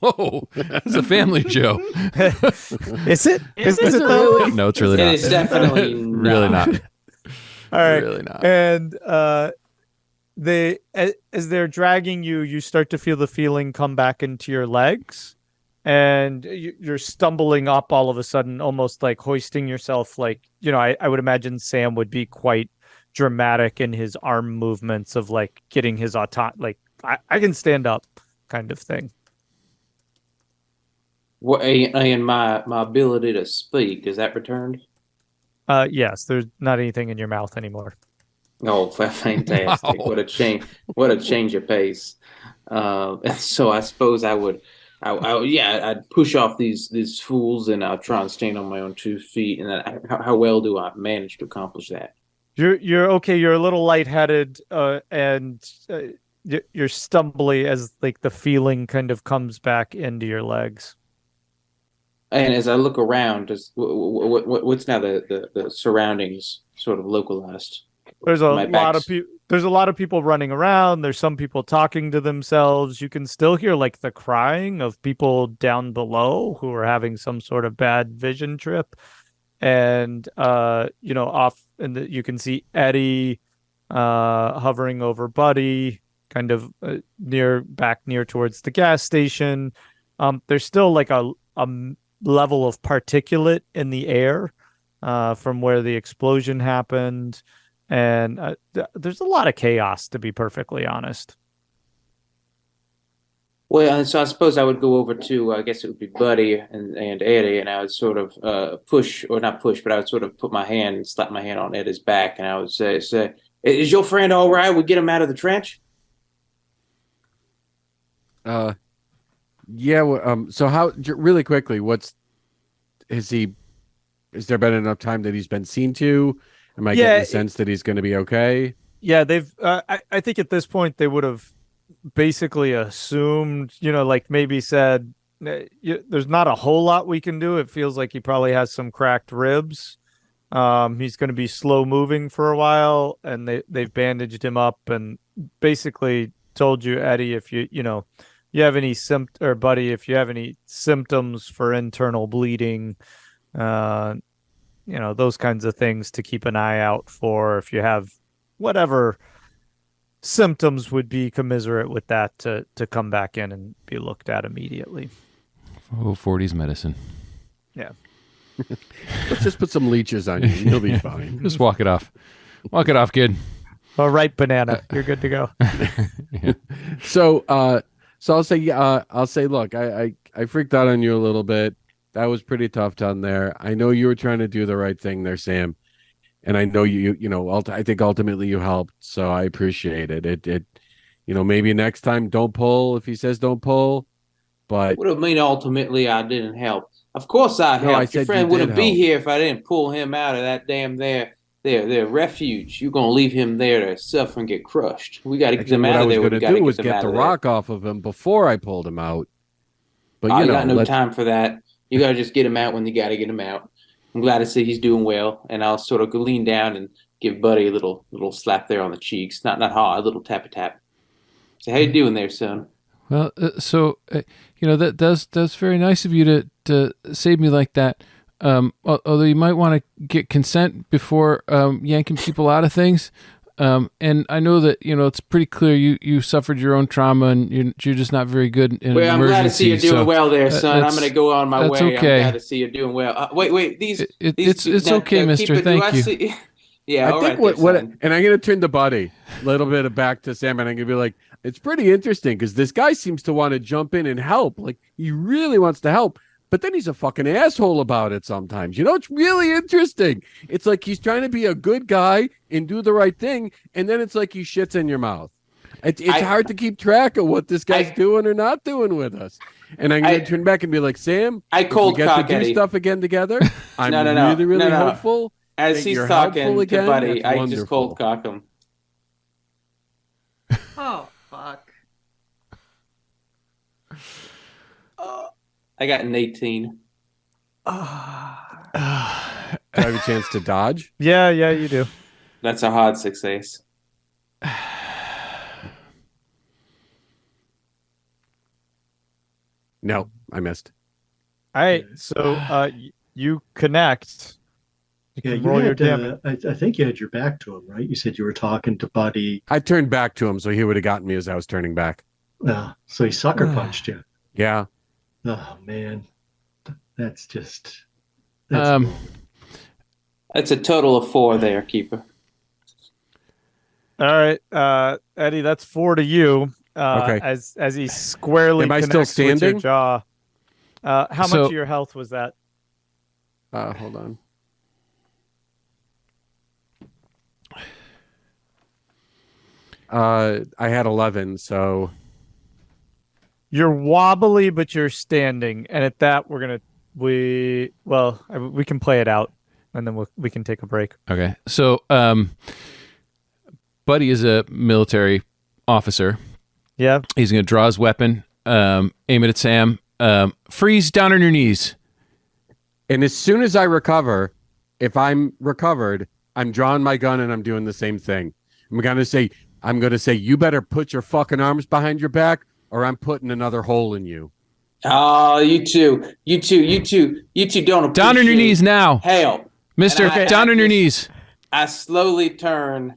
Whoa, it's a family show. Is it? Is it it though? really? No, it's really It not. is definitely Really not. All right. Really not. And as they're dragging you, you start to feel the feeling come back into your legs, and you're stumbling up all of a sudden, almost like hoisting yourself. Like, I would imagine Sam would be quite dramatic in his arm movements of like getting his like I can stand up kind of thing. What and my ability to speak, is that returned? Yes, there's not anything in your mouth anymore. Oh, fantastic! Wow. What a change! What a change of pace. And so I suppose I'd push off these fools, and I'll try and stand on my own 2 feet. And then how well do I manage to accomplish that? You're okay. You're a little lightheaded, and you're stumbly as like the feeling kind of comes back into your legs. And as I look around, what's now the surroundings sort of localized? There's a My lot of back's- people. There's a lot of people running around. There's some people talking to themselves. You can still hear like the crying of people down below who are having some sort of bad vision trip. And off, and you can see Eddy hovering over Buddy, kind of near towards the gas station. There's still like a level of particulate in the air from where the explosion happened, and there's a lot of chaos, to be perfectly honest. Well, and so I suppose I would go over to, I guess it would be Buddy and Eddie, and I would sort of push, or not push, but I would sort of put my hand and slap my hand on Eddie's back, and I would say, "Is your friend all right? We get him out of the trench?" Yeah. So how, really quickly, has there been enough time that he's been seen to? Am I getting the sense that he's going to be okay? Yeah, they've. I think at this point they would have basically assumed, like maybe said, there's not a whole lot we can do. It feels like he probably has some cracked ribs. He's going to be slow moving for a while, and they've bandaged him up and basically told you, Eddy, if you have any Buddy, if you have any symptoms for internal bleeding, those kinds of things to keep an eye out for. If you have whatever symptoms would be commiserate with that, to come back in and be looked at immediately. Oh, 40s medicine. Yeah. Let's just put some leeches on you. You'll be fine. Just walk it off. Walk it off, kid. All right, banana. You're good to go. Yeah. So I'll say, look, I freaked out on you a little bit. That was pretty tough down there. I know you were trying to do the right thing there, Sam. And I know I think ultimately you helped. So I appreciate it. It maybe next time don't pull if he says don't pull. But what do you mean ultimately I didn't help? Of course I helped. Your friend wouldn't be here if I didn't pull him out of that damn their refuge. You're gonna leave him there to suffer and get crushed. We got to get him out of there. What I was going to do was get the rock off of him before I pulled him out. But I got no time for that. You got to just get him out when you got to get him out. I'm glad to see he's doing well, and I'll sort of lean down and give Buddy a little slap there on the cheeks. Not hard, a little tap. So how you doing there, son? Well, that's very nice of you to save me like that. Although you might want to get consent before yanking people out of things. And I know that it's pretty clear you suffered your own trauma and you're just not very good in well, an emergency. I'm glad to see you're doing well there, son. I'm going to go on my way. Okay. I'm glad to see you're doing well. Wait, it's okay, Mister. Thank you. Yeah, I think what and I'm going to turn to Buddy a little bit back to Sam, and I'm going to be like, it's pretty interesting because this guy seems to want to jump in and help. Like he really wants to help, but then he's a fucking asshole about it sometimes. It's really interesting. It's like he's trying to be a good guy and do the right thing, and then it's like he shits in your mouth. It's hard to keep track of what this guy's doing or not doing with us. And I'm going to turn back and be like, Sam, I cold we cock get to do Eddy. Stuff again together. I'm No. really hopeful. As he's talking to Buddy, That's I just cold cock him. Oh, fuck. I got an 18. Do I have a chance to dodge? Yeah, you do. That's a hard 6 No, I missed. All right, so you connect. You can roll your damage. I think you had your back to him, right? You said you were talking to Buddy. I turned back to him, so he would have gotten me as I was turning back. So he sucker punched you. Yeah. Oh man, that's Um, That's a total of 4 there, Keeper. All right, Eddy, that's 4 to you. Okay. As he squarely Am I connects still with your standing? jaw. How much of your health was that? Hold on. I had 11, so You're wobbly, but you're standing, and at that, we can play it out, and then we can take a break. Okay. So, Buddy is a military officer. Yeah. He's going to draw his weapon, aim it at Sam. Freeze down on your knees. and as soon as I recover, if I'm recovered, I'm drawing my gun and I'm doing the same thing. I'm going to say, you better put your fucking arms behind your back or I'm putting another hole in you. Oh, you two don't appreciate Down on your knees now. help. Mister, down on your knees. I slowly turn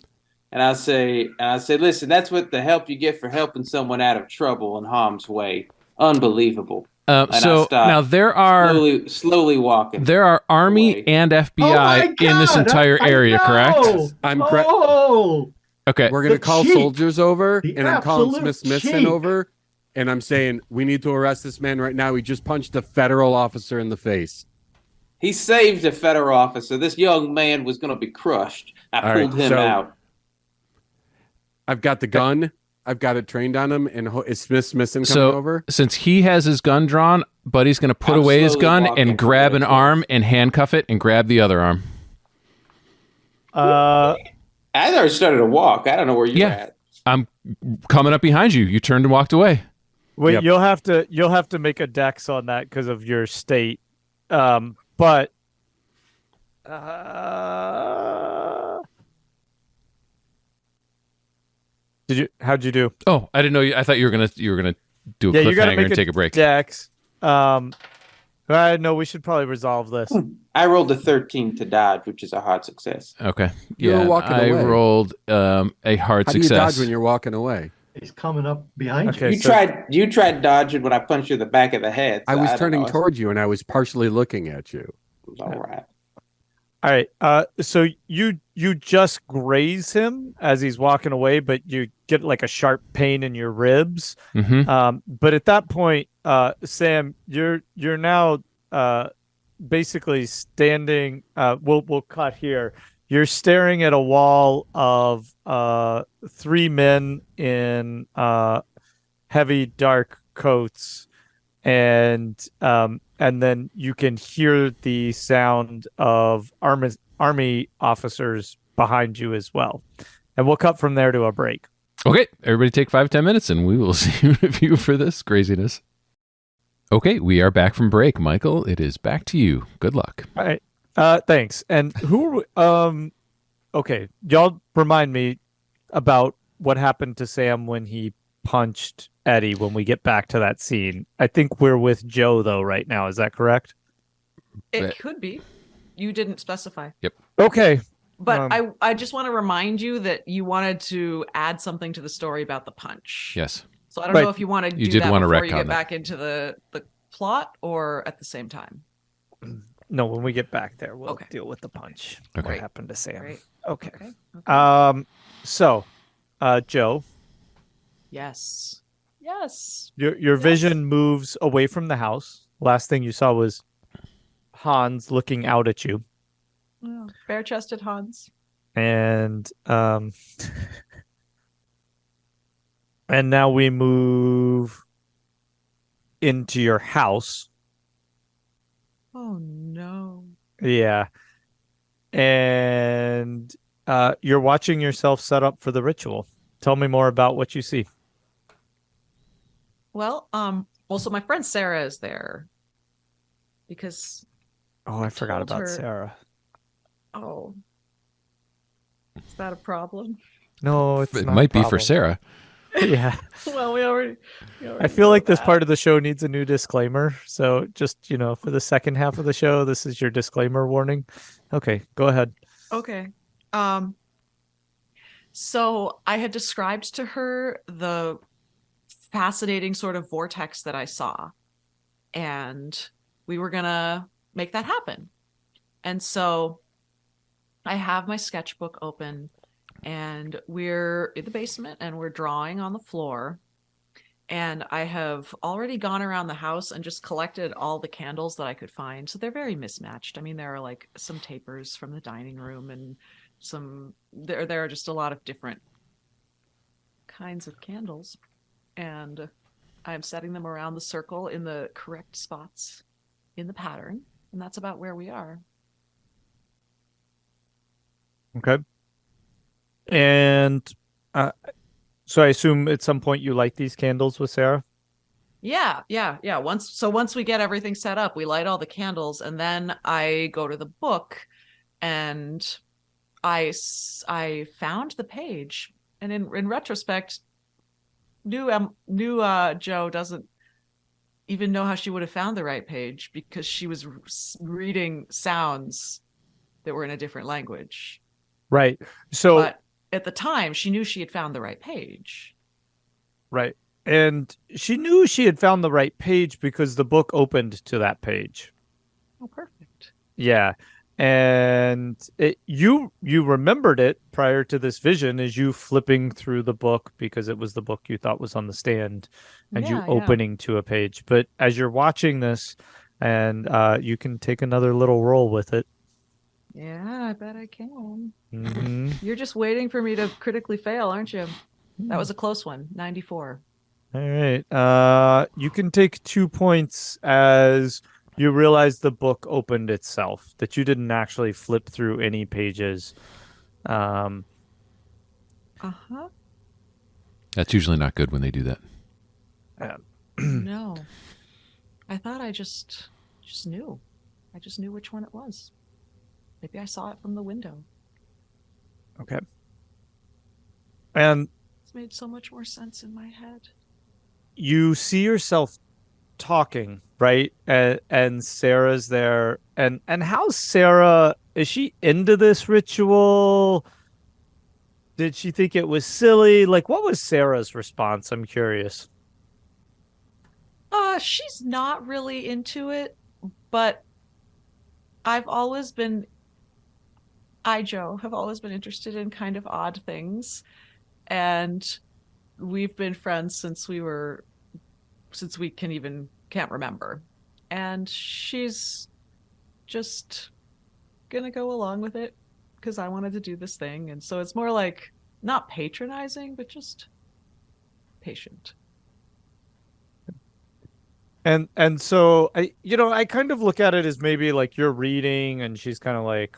and I say, listen, that's what the help you get for helping someone out of trouble and harm's way. Unbelievable. So now there are slowly walking. There are Army away. and FBI in this entire area, correct? Okay. We're going to call cheat. soldiers over, The and I'm calling absolute Smith-Smithson cheat. over, and I'm saying, we need to arrest this man right now. He just punched a federal officer in the face. He saved a federal officer. This young man was going to be crushed. I pulled him out. I've got the gun. I've got it trained on him, and is Smith-Smithson coming So over? since he has his gun drawn, Buddy's going to put I'm away his slowly gun walking and grab an towards arm and handcuff it and grab the other arm. I already started to walk. I don't know where you're at. I'm coming up behind you. You turned and walked away. Wait, Yep. you'll have to make a dex on that because of your state. But how'd you do? Oh, I didn't know. I thought you were gonna do a Yeah, you gotta cliffhanger make and take a break. dex. No, we should probably resolve this. I rolled a 13 to dodge, which is a hard success. Okay. You were Yeah, walking I away. rolled a hard How do you success. dodge when you're walking away? He's coming up behind Okay. You tried dodging when I punched you in the back of the head. I so was don't turning know. towards you and I was partially looking at you. It was all right. All right. So you just graze him as he's walking away, but you get like a sharp pain in your ribs. Mm-hmm. But at that point, Sam, you're now basically standing. We'll cut here. You're staring at a wall of 3 men in heavy dark coats, and then you can hear the sound of army officers behind you as well. And we'll cut from there to a break. Okay, everybody take 5-10 minutes and we will see you review for this craziness. Okay, we are back from break. Michael, it is back to you. Good luck. All right. Thanks. And who okay, y'all remind me about what happened to Sam when he punched Eddy when we get back to that scene. I think we're with Joe though right now. Is that correct? It could be. You didn't specify. Okay. But I just want to remind you that you wanted to add something to the story about the punch. Yes. So I don't Right. know if you want to do You did that want to before you retcon get that. back into the plot or at the same time. No, when we get back there, we'll Okay. deal with the punch. Okay. What happened to Sam? Great. Okay. Okay. So, Joe, Yes. Yes. your vision moves away from the house. Last thing you saw was Hans looking out at you. Oh, bare-chested Hans. And and now we move into your house. Oh no. Yeah. And you're watching yourself set up for the ritual. Tell me more about what you see. Well, so my friend Sarah is there because Oh, I forgot told about her- Sarah. oh, is that a problem? No, it's It not a might be for problem. Sarah. Yeah. Well, we already I feel know like this that. part of the show needs a new disclaimer. So just, for the second half of the show, this is your disclaimer warning. Okay, go ahead. Okay. So I had described to her the fascinating sort of vortex that I saw, and we were gonna make that happen. And so I have my sketchbook open, and we're in the basement and we're drawing on the floor. And I have already gone around the house and just collected all the candles that I could find. So they're very mismatched. I mean, there are like some tapers from the dining room and there are just a lot of different kinds of candles. And I'm setting them around the circle in the correct spots in the pattern. And that's about where we are. Okay. And so I assume at some point you light these candles with Sarah? Yeah. Once we get everything set up, we light all the candles, and then I go to the book, and I found the page, and in retrospect, knew Joe doesn't even know how she would have found the right page because she was reading sounds that were in a different language. Right. So But at the time, she knew she had found the right page. right. And she knew she had found the right page because the book opened to that page. Oh, perfect. Yeah. And you remembered it prior to this vision as you flipping through the book because it was the book you thought was on the stand and you Yeah. opening to a page. But as you're watching this, and you can take another little roll with it. Yeah, I bet I can. Mm-hmm. You're just waiting for me to critically fail, aren't you? That was a close one, 94. All right. You can take 2 points as you realize the book opened itself, that you didn't actually flip through any pages. Uh-huh. That's usually not good when they do that. No. I thought I just knew. I just knew which one it was. Maybe I saw it from the window. Okay. And It's made so much more sense in my head. you see yourself talking, right? And Sarah's there. And how's Sarah? Is she into this ritual? Did she think it was silly? Like, what was Sarah's response? I'm curious. She's not really into it, but I've always been, Joe, have always been interested in kind of odd things. And we've been friends since we can't remember. And she's just gonna go along with it because I wanted to do this thing. And so it's more like not patronizing, but just patient. And so I kind of look at it as maybe like you're reading and she's kind of like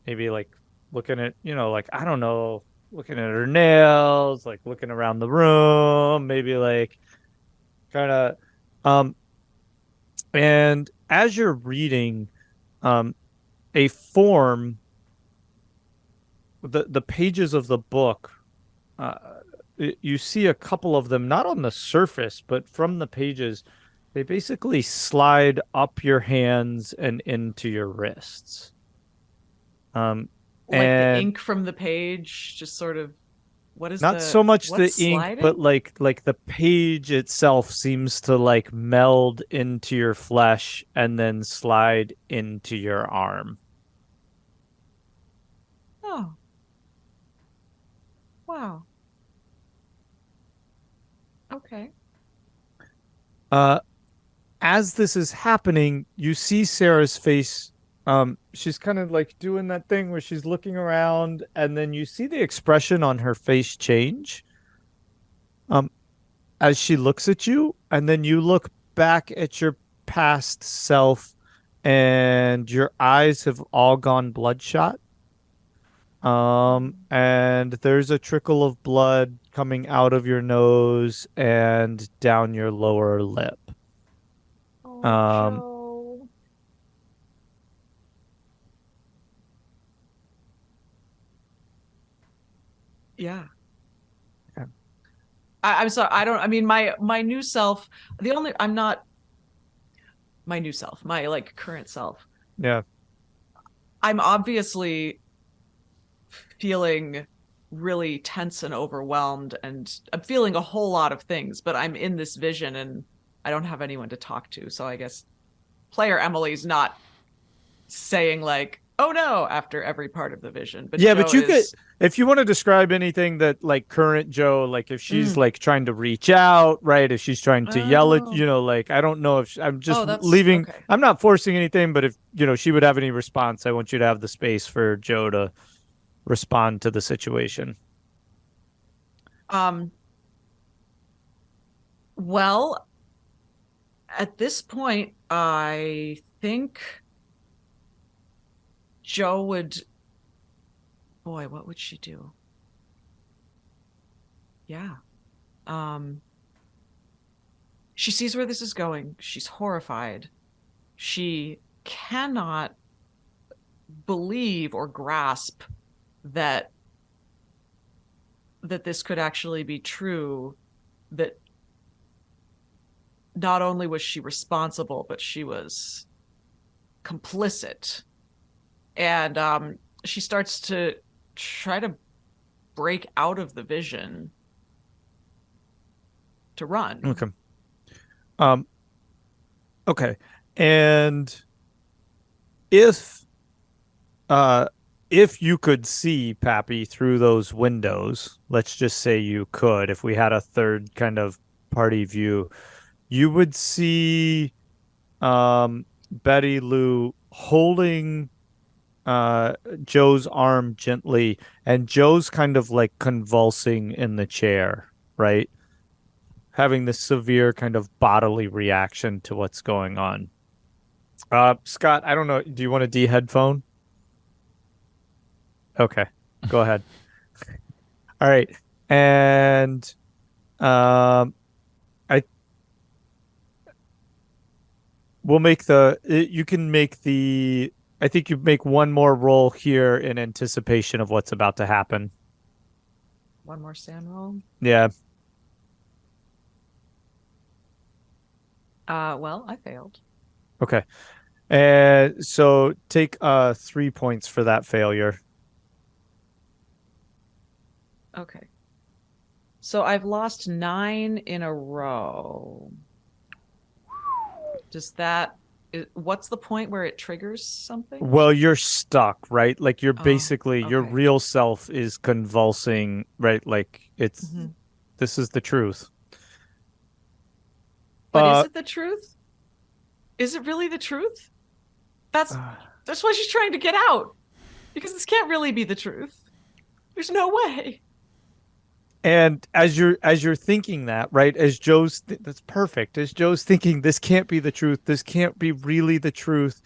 maybe like looking at, like, I don't know, looking at her nails, like looking around the room, maybe like kind of and as you're reading a form, the pages of the book, you see a couple of them not on the surface but from the pages. They basically slide up your hands and into your wrists. Like and the ink from the page, just sort of, not so much the what's ink, sliding? but like the page itself seems to like meld into your flesh and then slide into your arm. Oh. Wow. Okay. As this is happening, you see Sarah's face. She's kind of like doing that thing where she's looking around, and then you see the expression on her face change. As she looks at you, and then you look back at your past self, and your eyes have all gone bloodshot. And there's a trickle of blood coming out of your nose and down your lower lip. Oh, Um, Joe. Yeah. Okay. I'm sorry. I mean, my new self, I'm not my new self, my like current self. Yeah. I'm obviously feeling really tense and overwhelmed, and I'm feeling a whole lot of things, but I'm in this vision and I don't have anyone to talk to. So I guess player Emily's not saying like, "Oh no," after every part of the vision. But Yeah, Joe but you could, is, if you want to describe anything that like current Joe, like if she's like trying to reach out, right? If she's trying to yell at, Oh. Like, I don't know if I'm just That's leaving. okay. I'm not forcing anything, but if, she would have any response, I want you to have the space for Joe to respond to the situation. Well, at this point, I think Joe would. Boy, what would she do? Yeah. She sees where this is going. She's horrified. She cannot believe or grasp that this could actually be true, that not only was she responsible, but she was complicit. And she starts to try to break out of the vision to run. Okay. Okay. And if you could see Pappy through those windows, let's just say you could, if we had a third kind of party view, you would see Betty Lou holding Joe's arm gently, and Joe's kind of like convulsing in the chair, right? Having this severe kind of bodily reaction to what's going on. Scott, I don't know. Do you want a D headphone? Okay, go ahead. All right. And I We'll make you can make I think you make one more roll here in anticipation of what's about to happen. One more sand roll. Yeah. Well, I failed. Okay. And so take 3 points for that failure. Okay. So I've lost 9 in a row. What's the point where it triggers something? Well, you're stuck, right? Like you're basically your okay. real self is convulsing, right? Like this is the truth. But is it the truth? Is it really the truth? That's why she's trying to get out. Because this can't really be the truth. There's no way. And as you're thinking that, right? As that's perfect. As Joe's thinking this can't be the truth. This can't be really the truth.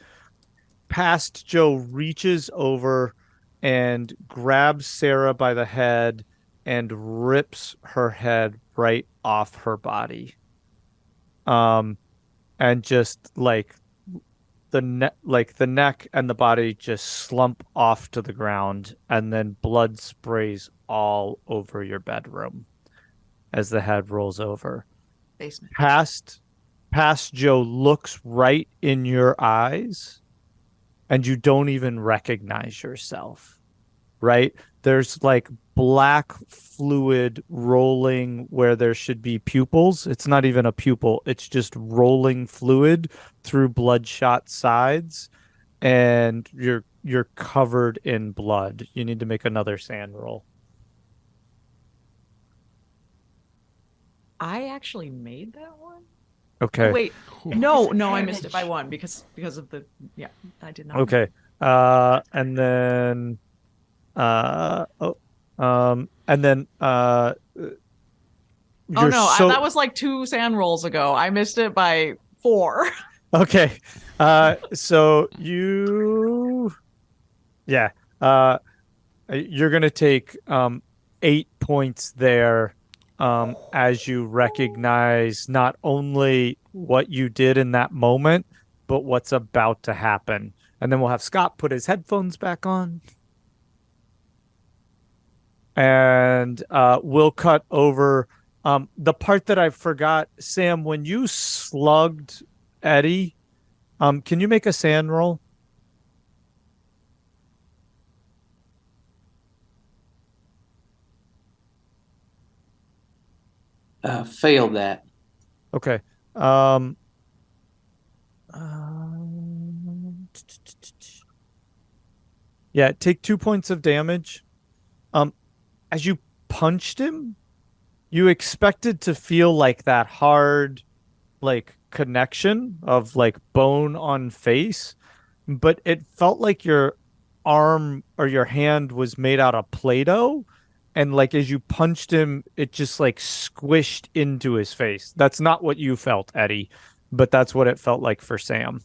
Past Joe reaches over and grabs Sarah by the head and rips her head right off her body. And just like the neck and the body just slump off to the ground, and then blood sprays all over your bedroom as the head rolls over. Basement. Past Joe looks right in your eyes, and you don't even recognize yourself, right? There's like black fluid rolling where there should be pupils. It's not even a pupil. It's just rolling fluid through bloodshot sides, and you're covered in blood. You need to make another sand roll. I actually made that one. Okay. Oh, wait. No, I missed it by 1 because of the I did not. Okay. And then that was like 2 sand rolls ago. I missed it by 4. Okay. So you're gonna take 8 points there, as you recognize not only what you did in that moment, but what's about to happen. And then we'll have Scott put his headphones back on. And we'll cut over the part that I forgot. Sam, when you slugged Eddy, can you make a sand roll? Failed that. Okay. Yeah, take 2 points of damage. As you punched him, you expected to feel like that hard, like connection of like bone on face, but it felt like your arm or your hand was made out of Play-Doh, and like as you punched him, it just like squished into his face. That's not what you felt, Eddy, but that's what it felt like for Sam.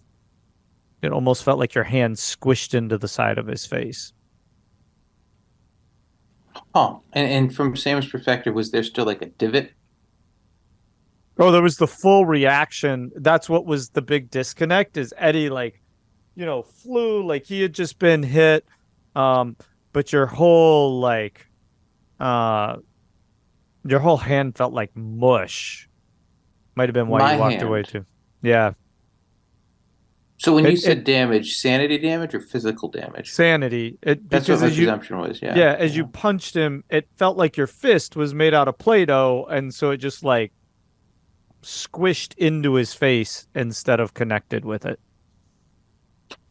It almost felt like your hand squished into the side of his face. Oh, and from Sam's perspective, was there still like a divot? Oh, there was the full reaction. That's what was the big disconnect, is Eddy like, flew like he had just been hit. But your whole hand felt like mush. Might have been why you walked away too. Yeah. So when you said damage, sanity damage or physical damage? Sanity. That's what my presumption was, yeah. Yeah, as you punched him, it felt like your fist was made out of Play-Doh, and so it just like squished into his face instead of connected with it.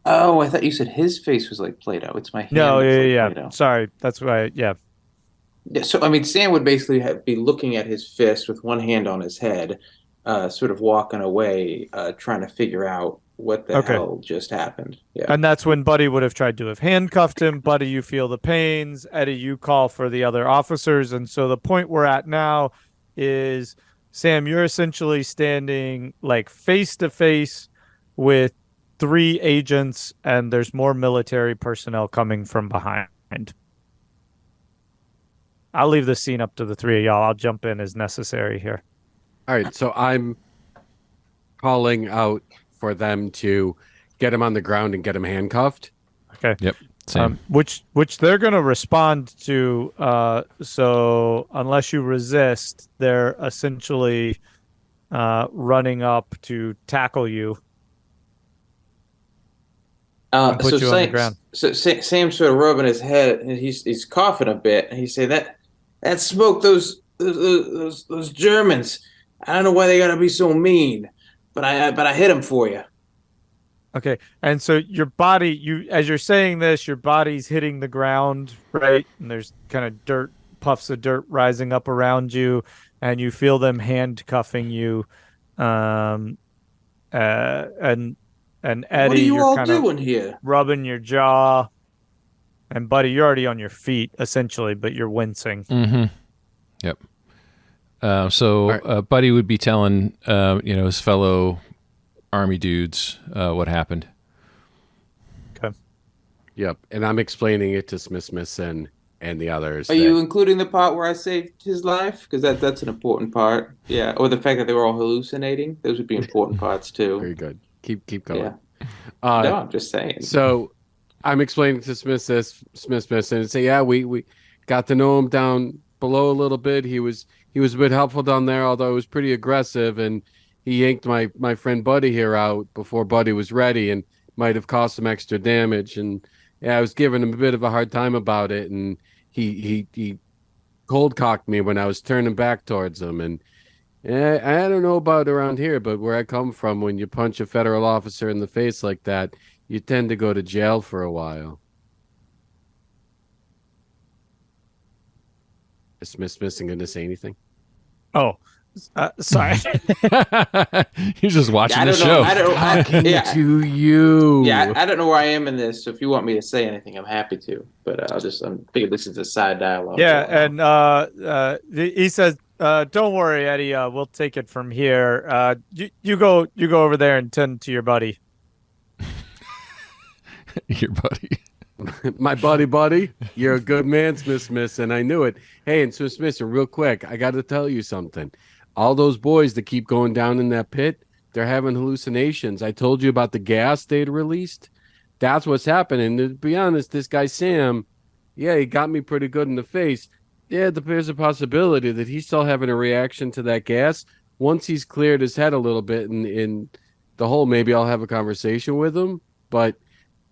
Oh, I thought you said his face was like Play-Doh. It's my hand. No, yeah. Play-Doh. Sorry, that's why. Yeah. So I mean, Sam would basically be looking at his fist with one hand on his head, sort of walking away, trying to figure out what the hell just happened. Yeah. And that's when Buddy would have tried to have handcuffed him. Buddy, you feel the pains. Eddy, you call for the other officers. And so the point we're at now is, Sam, you're essentially standing like face to face with 3 agents, and there's more military personnel coming from behind. I'll leave the scene up to the 3 of y'all. I'll jump in as necessary here. All right, so I'm calling out for them to get him on the ground and get him handcuffed. Okay. Yep. Same. Which they're going to respond to. So unless you resist, they're essentially running up to tackle you. And put you on the ground. So Sam's sort of rubbing his head, and he's coughing a bit. And he's saying that smoke, those Germans. I don't know why they gotta be so mean, but I hit them for you. Okay, and so your body, as you're saying this, your body's hitting the ground, right? And there's kind of puffs of dirt rising up around you, and you feel them handcuffing you. And Eddie, What are you you're all kind of doing here? rubbing your jaw. And Buddy, you're already on your feet, essentially, but you're wincing. Mm-hmm. Yep. So Buddy would be telling, his fellow army dudes what happened. Okay. Yep. And I'm explaining it to Smith and the others. Are you including the part where I saved his life? Because that's an important part. Yeah. Or the fact that they were all hallucinating. Those would be important parts too. Very good. Keep going. Yeah. No, I'm just saying. So I'm explaining to Smith and say, yeah, we got to know him down below a little bit. He was a bit helpful down there, although it was pretty aggressive, and he yanked my friend Buddy here out before Buddy was ready and might have caused some extra damage. And yeah, I was giving him a bit of a hard time about it, and he cold cocked me when I was turning back towards him. And I don't know about around here, but where I come from, when you punch a federal officer in the face like that, you tend to go to jail for a while. Is Smith going to say anything? Oh, sorry. He's just watching the know. show. Talking to you. Yeah, I don't know where I am in this. So if you want me to say anything, I'm happy to. But I'm thinking this is a side dialogue. Yeah, and he says, "Don't worry, Eddie. We'll take it from here. You go over there and tend to your buddy." Your buddy. My buddy. You're a good man, Smith, and I knew it. Hey, and Smith, real quick, I got to tell you something. All those boys that keep going down in that pit, they're having hallucinations. I told you about the gas they'd released. That's what's happening. To be honest, this guy Sam, yeah, he got me pretty good in the face. Yeah, there's a possibility that he's still having a reaction to that gas. Once he's cleared his head a little bit in the hole, maybe I'll have a conversation with him. But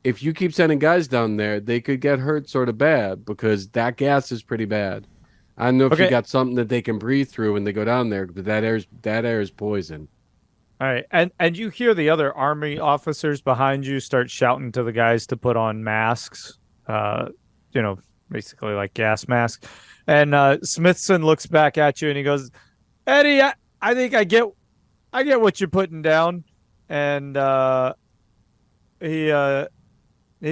if you keep sending guys down there, they could get hurt sort of bad because that gas is pretty bad. I don't know if you got something that they can breathe through when they go down there, but that air is poison. All right, and you hear the other army officers behind you start shouting to the guys to put on masks, basically like gas masks. And Smithson looks back at you and he goes, "Eddie, I think I get what you're putting down." And he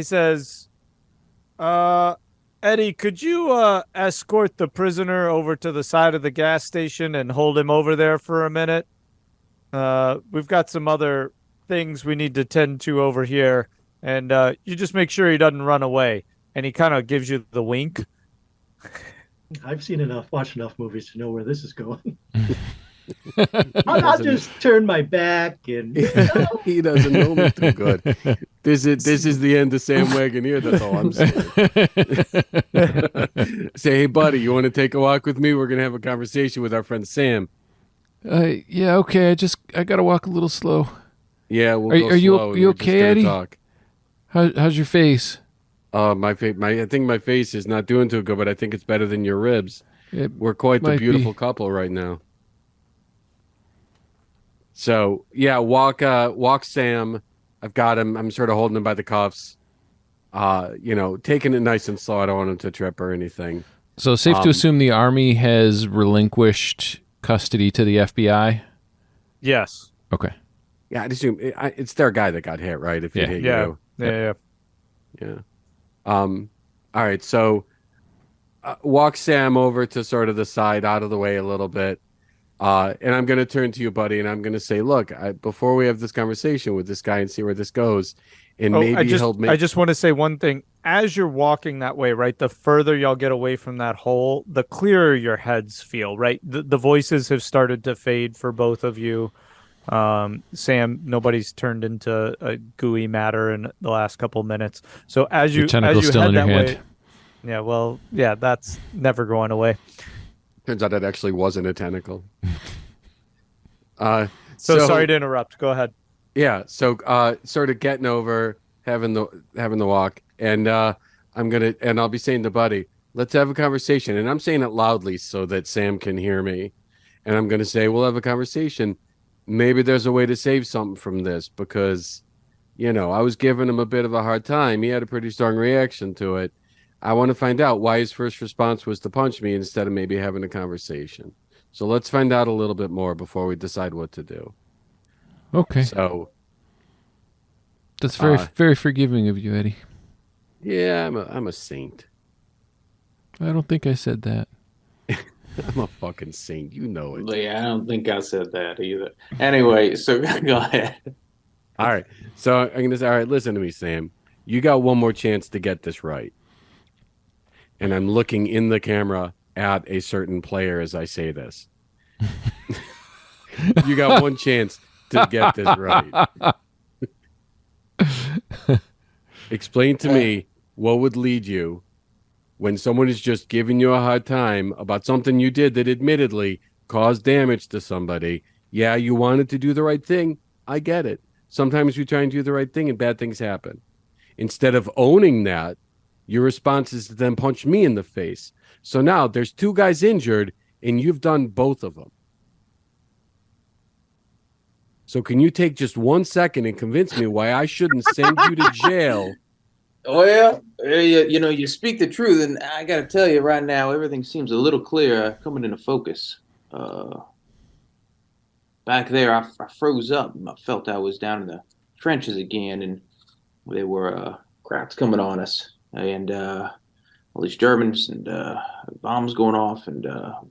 says, "Eddie, could you escort the prisoner over to the side of the gas station and hold him over there for a minute? We've got some other things we need to tend to over here, and you just make sure he doesn't run away." And he kind of gives you the wink. I've watched enough movies to know where this is going. I'll just turn my back and he doesn't know me too good. This is the end of Sam Wagoneer. That's all I'm saying. Say, hey buddy, you want to take a walk with me? We're gonna have a conversation with our friend Sam. Yeah, okay. I gotta walk a little slow. Yeah, are you okay, Eddie? Talk. How's your face? I think my face is not doing too good, but I think it's better than your ribs. We're quite the beautiful couple right now. So yeah, walk Sam. I've got him. I'm sort of holding him by the cuffs. Taking it nice and slow. I don't want him to trip or anything. So safe to assume the Army has relinquished custody to the FBI? Yes. Okay. Yeah, I'd assume it's their guy that got hit, right? If it hit you. Yeah. All right. So walk Sam over to sort of the side, out of the way a little bit. And I'm going to turn to you, buddy, and I'm going to say, look, before we have this conversation with this guy and see where this goes, and maybe I just want to say one thing. As you're walking that way, right, the further y'all get away from that hole, the clearer your heads feel, right? The voices have started to fade for both of you. Sam, nobody's turned into a gooey matter in the last couple minutes. So Your tentacle's still head in your that hand. way, yeah, well, yeah, that's never going away. Turns out it actually wasn't a tentacle. So sorry to interrupt. Go ahead. Yeah, so sort of getting over having the walk, and I'll be saying to Buddy, let's have a conversation, and I'm saying it loudly so that Sam can hear me, and I'm gonna say we'll have a conversation. Maybe there's a way to save something from this because, I was giving him a bit of a hard time. He had a pretty strong reaction to it. I want to find out why his first response was to punch me instead of maybe having a conversation. So let's find out a little bit more before we decide what to do. Okay. So That's very forgiving of you, Eddie. yeah, I'm a saint. I don't think I said that. I'm a fucking saint. You know it. Yeah, I don't think I said that either. Anyway, so go ahead. All right. So I'm going to say, all right, listen to me, Sam. You got one more chance to get this right. And I'm looking in the camera at a certain player as I say this. You got one chance to get this right. Explain to me what would lead you when someone is just giving you a hard time about something you did that admittedly caused damage to somebody. Yeah, you wanted to do the right thing. I get it. Sometimes we try and do the right thing and bad things happen. Instead of owning that, your response is to then punch me in the face. So now there's two guys injured and you've done both of them. So can you take just 1 second and convince me why I shouldn't send you to jail? Well, you speak the truth, and I got to tell you right now, everything seems a little clearer coming into focus. Back there, I froze up. I felt I was down in the trenches again, and there were crowds coming on us, and all these Germans, and bombs going off, and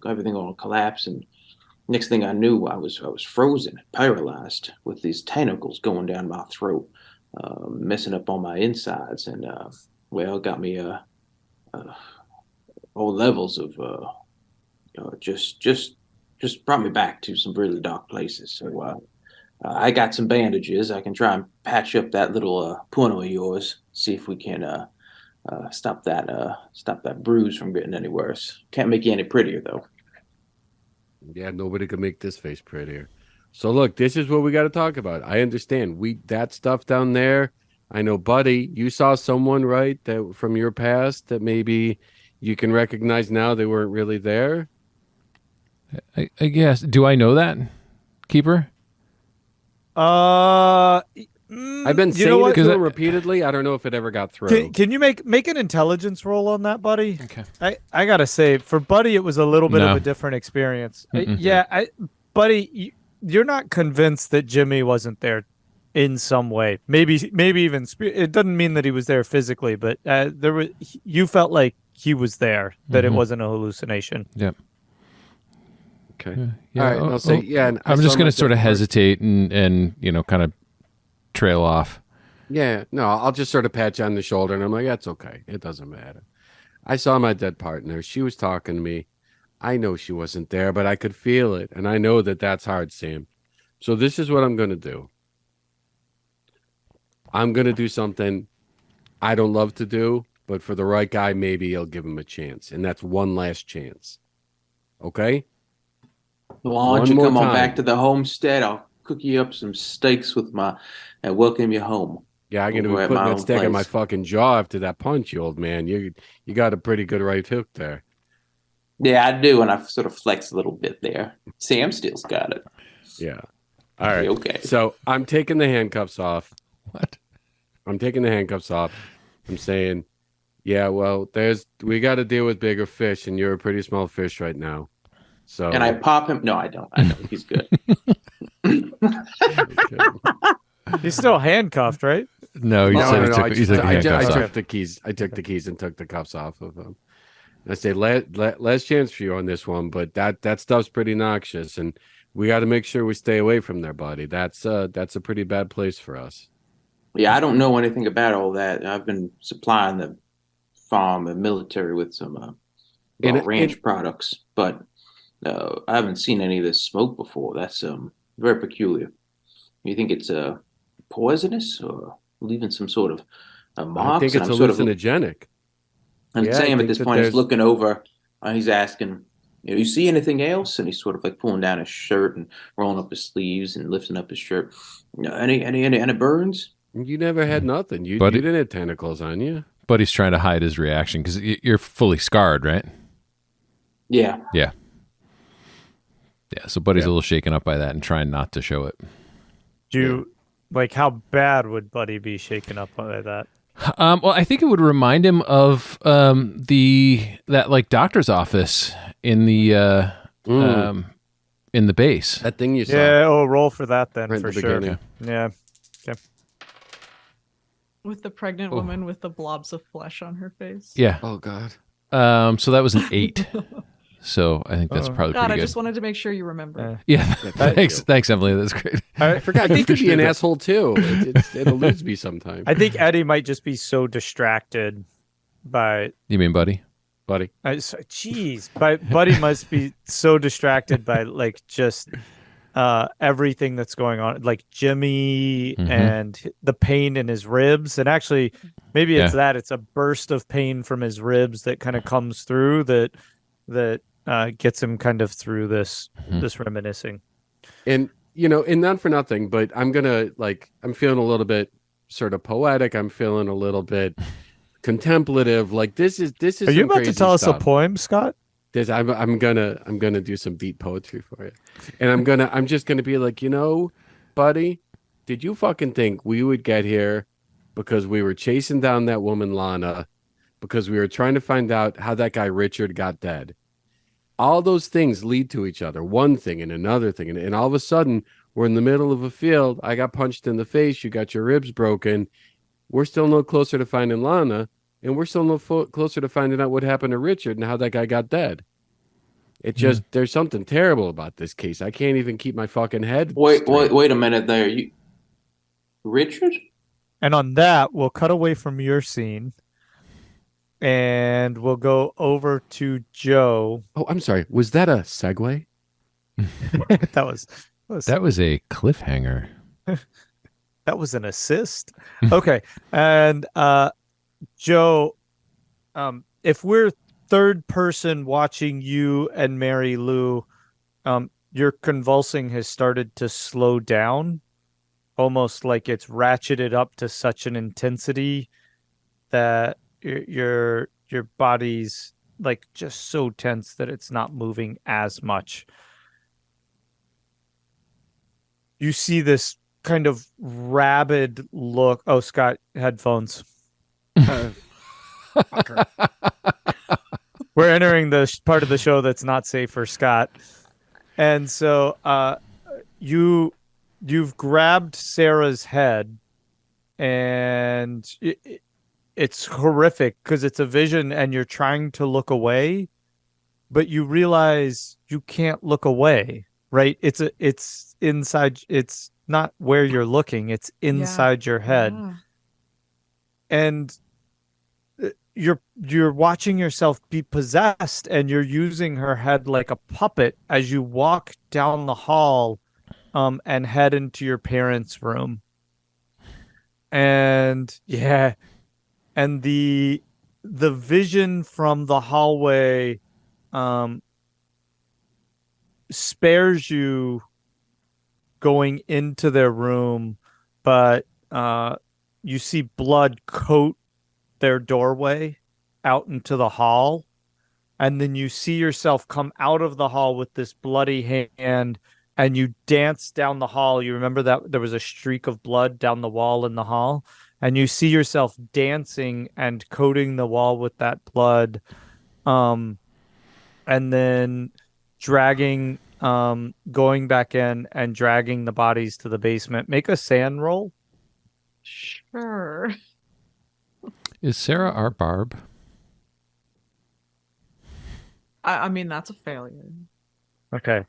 everything going to collapse. And next thing I knew, I was frozen, paralyzed, with these tentacles going down my throat. Messing up on my insides, and it got me all levels of just brought me back to some really dark places. So I got some bandages. I can try and patch up that little puno of yours. See if we can stop that bruise from getting any worse. Can't make you any prettier though. Yeah, nobody could make this face prettier. So look, this is what we got to talk about. I understand that stuff down there. I know, Buddy, you saw someone, right, that from your past that maybe you can recognize now they weren't really there. I guess. Do I know that, Keeper? I've been saying it to him I- repeatedly. I don't know if it ever got through. Can you make an intelligence roll on that, Buddy? Okay. I gotta say, for Buddy, it was a little bit No. of a different experience. Mm-mm. Buddy, you're not convinced that Jimmy wasn't there in some way. Maybe even it doesn't mean that he was there physically, but you felt like he was there, that it Mhm. wasn't a hallucination. Yep. Okay. Yeah. All right. I'll say, yeah. and I I'm saw just going my to sort of dead partner. hesitate and kind of trail off. Yeah. No, I'll just sort of pat you on the shoulder and I'm like, that's okay. It doesn't matter. I saw my dead partner. She was talking to me. I know she wasn't there, but I could feel it. And I know that that's hard, Sam. So this is what I'm going to do. I'm going to do something I don't love to do, but for the right guy, maybe I'll give him a chance. And that's one last chance. Okay? Well, why don't One you more come on time. back to the homestead? I'll cook you up some steaks and welcome you home. Yeah, I'm going to Over be at putting my that own stick in my place. fucking jaw after that punch, you old man. You got a pretty good right hook there. Yeah, I do, and I sort of flex a little bit there. Sam still's got it. Yeah. All right. Okay. So I'm taking the handcuffs off. What? I'm taking the handcuffs off. I'm saying, yeah, well, we got to deal with bigger fish, and you're a pretty small fish right now. So And I pop him. No, I don't. I know he's good. Okay. He's still handcuffed, right? No, you No, said no, he no, took, I he just- took the I handcuffs took off. the keys. I took the keys and took the cuffs off of him. And I say, last chance for you on this one, but that stuff's pretty noxious, and we got to make sure we stay away from there, buddy. That's a pretty bad place for us. Yeah, I don't know anything about all that. I've been supplying the farm and military with some ranch products, but I haven't seen any of this smoke before. That's very peculiar. You think it's poisonous or leaving some sort of marks? I think it's And I'm sort of, hallucinogenic. and Yeah, I Sam at think this that point is there's- looking over. He's asking, you see anything else? And he's sort of like pulling down his shirt and rolling up his sleeves and lifting up his shirt. Any burns? You never had nothing. You But you it- didn't have tentacles on you. But he's trying to hide his reaction because you're fully scarred, right? Yeah. Yeah. Yeah. So Buddy's a little shaken up by that and trying not to show it. Do you like how bad would Buddy be shaken up by that? Well, I think it would remind him of that like doctor's office in the base. That thing you saw. Yeah, roll for that then Right at for the sure. beginning. Yeah. With the pregnant woman with the blobs of flesh on her face. Yeah. Oh God. So that was an 8. So I think that's probably God, I pretty good. just wanted to make sure you remember. Yeah. Thanks, Emily. That's great. I forgot. You could be an asshole too. It eludes me sometimes. I think Eddie might just be so distracted by You mean Buddy? Buddy. Jeez, Buddy must be so distracted by like just everything that's going on, like Jimmy and the pain in his ribs. And actually, maybe it's it's a burst of pain from his ribs that kind of comes through that gets him kind of through this reminiscing. And and not for nothing, but I'm feeling a little bit sort of poetic. I'm feeling a little bit contemplative. Like this is. Are you some about to crazy tell us stuff. a poem, Scott? I'm gonna do some beat poetry for you, and I'm just gonna be like, buddy, did you fucking think we would get here because we were chasing down that woman Lana, because we were trying to find out how that guy Richard got dead? All those things lead to each other, one thing and another thing, and all of a sudden we're in the middle of a field. I got punched in the face. You got your ribs broken. We're still no closer to finding Lana. And we're still no closer to finding out what happened to Richard and how that guy got dead. It just there's something terrible about this case. I can't even keep my fucking head. Wait a minute there. Richard? And on that, we'll cut away from your scene, and we'll go over to Joe. Oh, I'm sorry. Was that a segue? That was a cliffhanger. That was an assist. Okay. And Joe, if we're third person watching you and Mary Lou, your convulsing has started to slow down, almost like it's ratcheted up to such an intensity that your body's like just so tense that it's not moving as much. You see this kind of rabid look. Oh, Scott, headphones. We're entering the part of the show that's not safe for Scott. And so you've grabbed Sarah's head, and it's horrific because it's a vision and you're trying to look away, but you realize you can't look away, right? It's inside, it's not where you're looking, it's inside your head. Yeah. And you're watching yourself be possessed, and you're using her head like a puppet as you walk down the hall and head into your parents' room. And and the vision from the hallway spares you going into their room, but you see blood coat their doorway out into the hall, and then you see yourself come out of the hall with this bloody hand, and you dance down the hall. You remember that there was a streak of blood down the wall in the hall, and you see yourself dancing and coating the wall with that blood, and then dragging going back in and dragging the bodies to the basement. Make a sand roll. Sure. Is Sarah our Barb? I mean, that's a failure. Okay.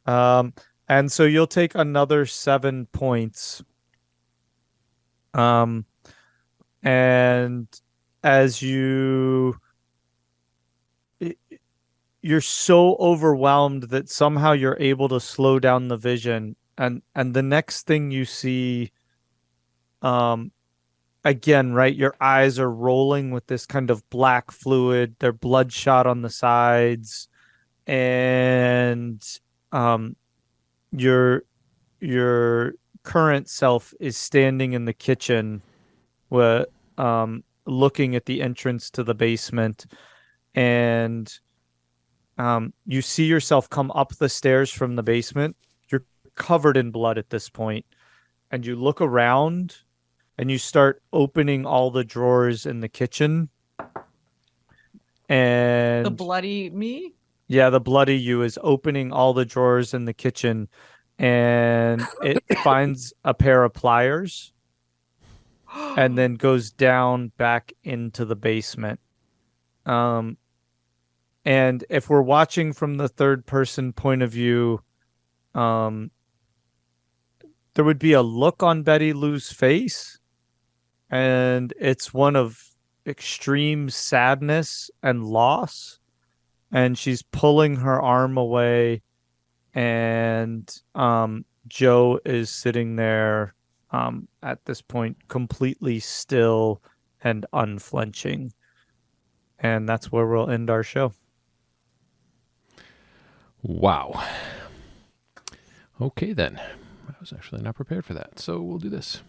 And so you'll take another 7 points. And as you're so overwhelmed that somehow you're able to slow down the vision, and the next thing you see, again, right, your eyes are rolling with this kind of black fluid. They're bloodshot on the sides, and your current self is standing in the kitchen with looking at the entrance to the basement, and you see yourself come up the stairs from the basement. You're covered in blood at this point, and you look around and you start opening all the drawers in the kitchen. And The bloody me? yeah, the bloody you is opening all the drawers in the kitchen, and it finds a pair of pliers and then goes down back into the basement. And if we're watching from the third person point of view, there would be a look on Betty Lou's face, and it's one of extreme sadness and loss. And she's pulling her arm away, and Joe is sitting there at this point completely still and unflinching. And that's where we'll end our show. Wow. Okay, then. I was actually not prepared for that, so we'll do this.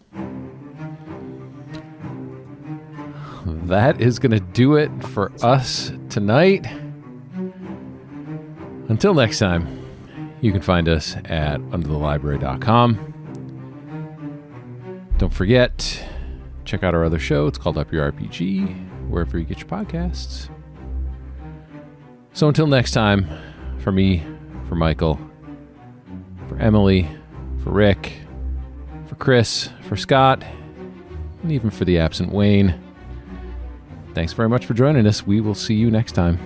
That is going to do it for us tonight. Until next time, you can find us at underthelibrary.com. Don't forget, check out our other show. It's called Up Your RPG, wherever you get your podcasts. So until next time, for me, for Michael, for Emily, for Rick, for Chris, for Scott, and even for the absent Wayne, thanks very much for joining us. We will see you next time.